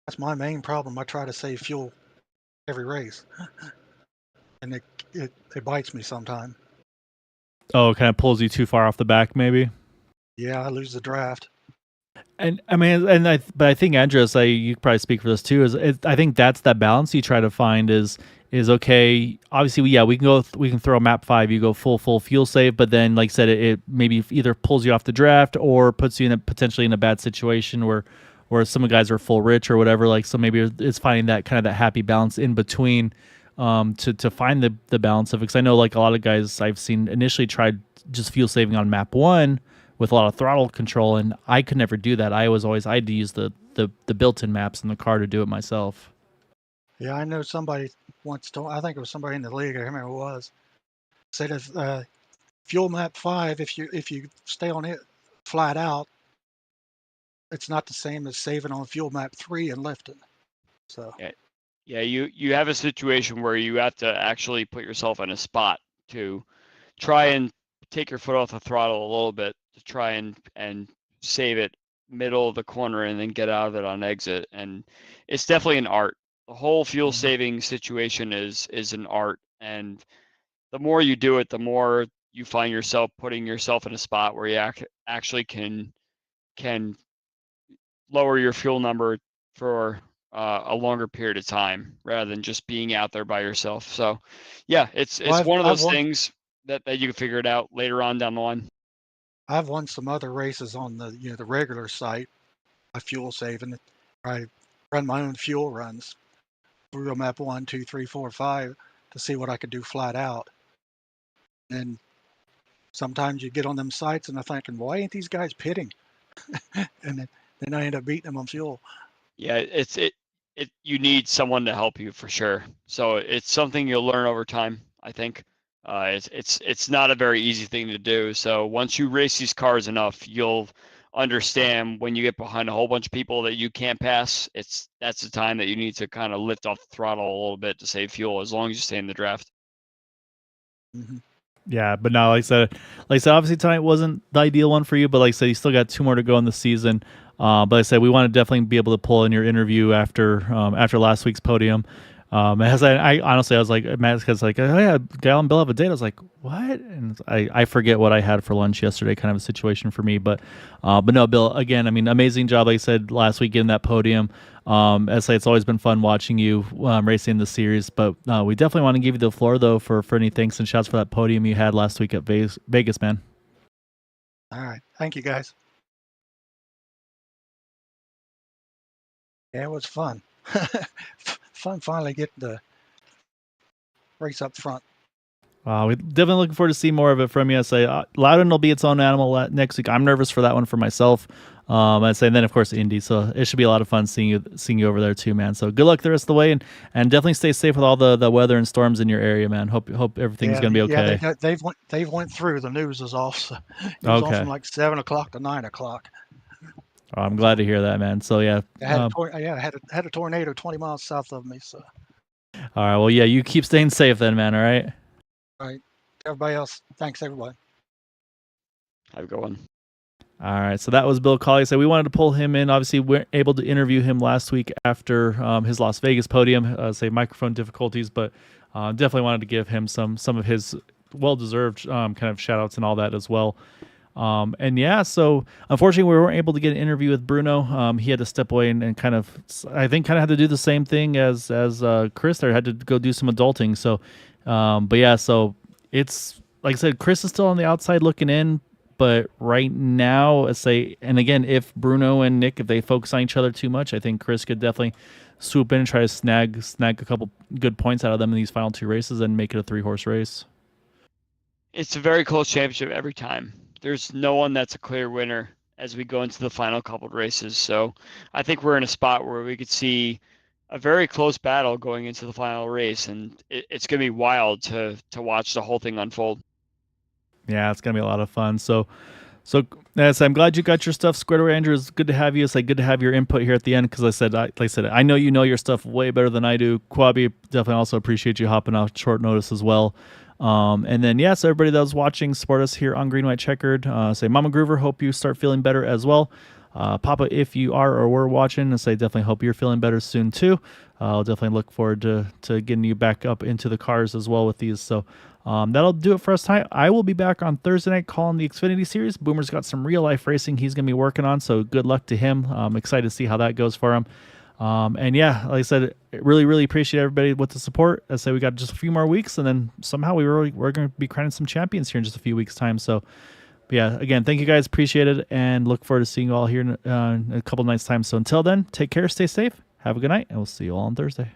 That's my main problem. I try to save fuel every race, and it bites me sometimes. Oh, it kind of pulls you too far off the back, maybe. Yeah, I lose the draft. And I mean, but I think Andres, you probably speak for this too. I think that's that balance you try to find is okay. Obviously, yeah, we can throw a map 5. You go full fuel save, but then, like I said, it maybe either pulls you off the draft or puts you potentially in a bad situation where some of the guys are full rich or whatever. Like, so maybe it's finding that kind of that happy balance in between to find the balance of it. Because I know, like, a lot of guys I've seen initially tried just fuel saving on map 1. with a lot of throttle control, and I could never do that. I had to use the built-in maps in the car to do it myself. Yeah, I know somebody once told, I think it was somebody in the league, I can't remember who it was, said if fuel map 5, if you stay on it flat out, it's not the same as saving on fuel map 3 and lifting. So Yeah, you have a situation where you have to actually put yourself in a spot to try and take your foot off the throttle a little bit to try and save it middle of the corner and then get out of it on exit. And it's definitely an art. The whole fuel saving situation is an art, and the more you do it, the more you find yourself putting yourself in a spot where you actually can lower your fuel number for a longer period of time rather than just being out there by yourself. So yeah, it's one of those things that you can figure it out later on down the line. I've won some other races on the the regular site. I fuel saving. I run my own fuel runs, real map 1, 2, 3, 4, 5 to see what I could do flat out. And sometimes you get on them sites and I'm thinking, why ain't these guys pitting? And then I end up beating them on fuel. Yeah, you need someone to help you for sure. So it's something you'll learn over time, I think. It's not a very easy thing to do. So once you race these cars enough, you'll understand when you get behind a whole bunch of people that you can't pass. That's the time that you need to kind of lift off the throttle a little bit to save fuel, as long as you stay in the draft. Mm-hmm. Yeah, but now, like I said, obviously tonight wasn't the ideal one for you, but like I said, you still got 2 more to go in the season. But like I said, we want to definitely be able to pull in your interview after last week's podium. As I honestly, I was like, Matt's like, oh yeah, Gal and Bill have a date. I was like, what? And I forget what I had for lunch yesterday, kind of a situation for me. But no, Bill, again, I mean, amazing job, like I said, last week in that podium. As I say, it's always been fun watching you racing the series. But we definitely want to give you the floor, though, for any thanks and shouts for that podium you had last week at Vegas, man. All right. Thank you, guys. Yeah, it was fun. Fun finally getting to race up front. We're definitely looking forward to see more of it from you. I say Loudon will be its own animal next week. I'm nervous for that one for myself. I'd say, and then of course Indy. So it should be a lot of fun seeing you over there too, man. So good luck the rest of the way, and definitely stay safe with all the weather and storms in your area, man. Hope everything's gonna be okay. Yeah, they've went through. The news is off. So it was on from like 7 o'clock to 9 o'clock. Oh, I'm glad to hear that, man. So yeah, I had a tornado 20 miles south of me. So all right, well, yeah, you keep staying safe then, man. All right. All right. Everybody else, thanks everybody. Have a good one. All right, so that was Bill Colley. So we wanted to pull him in. Obviously, we weren't able to interview him last week after his Las Vegas podium, say microphone difficulties, but definitely wanted to give him some of his well-deserved kind of shout-outs and all that as well. And yeah, so unfortunately we weren't able to get an interview with Bruno. He had to step away and kind of had to do the same thing as Chris there, had to go do some adulting. So, but yeah, so it's like I said, Chris is still on the outside looking in, but right now, let's say, and again, if Bruno and Nick, if they focus on each other too much, I think Chris could definitely swoop in and try to snag a couple good points out of them in these final 2 races and make it a 3-horse race. It's a very close championship every time. There's no one that's a clear winner as we go into the final couple of races. So I think we're in a spot where we could see a very close battle going into the final race, and it's going to be wild to watch the whole thing unfold. Yeah, it's going to be a lot of fun. So yes, I'm glad you got your stuff squared away, Andrew. It's good to have you. It's like good to have your input here at the end, because like I said, I know you know your stuff way better than I do. Quabi, definitely also appreciate you hopping off short notice as well. And then, yeah, so everybody that was watching, support us here on Green White Checkered. Say, Mama Groover, hope you start feeling better as well. Papa, if you are or were watching, I say definitely hope you're feeling better soon too. I'll definitely look forward to getting you back up into the cars as well with these. So that'll do it for us tonight. I will be back on Thursday night calling the Xfinity Series. Boomer's got some real life racing he's going to be working on, so good luck to him. I'm excited to see how that goes for him. And yeah, like I said, really, really appreciate everybody with the support. I say we got just a few more weeks, and then somehow we're going to be crowning some champions here in just a few weeks' time. So, but yeah, again, thank you guys, appreciate it, and look forward to seeing you all here in a couple nights' time. So until then, take care, stay safe, have a good night, and we'll see you all on Thursday.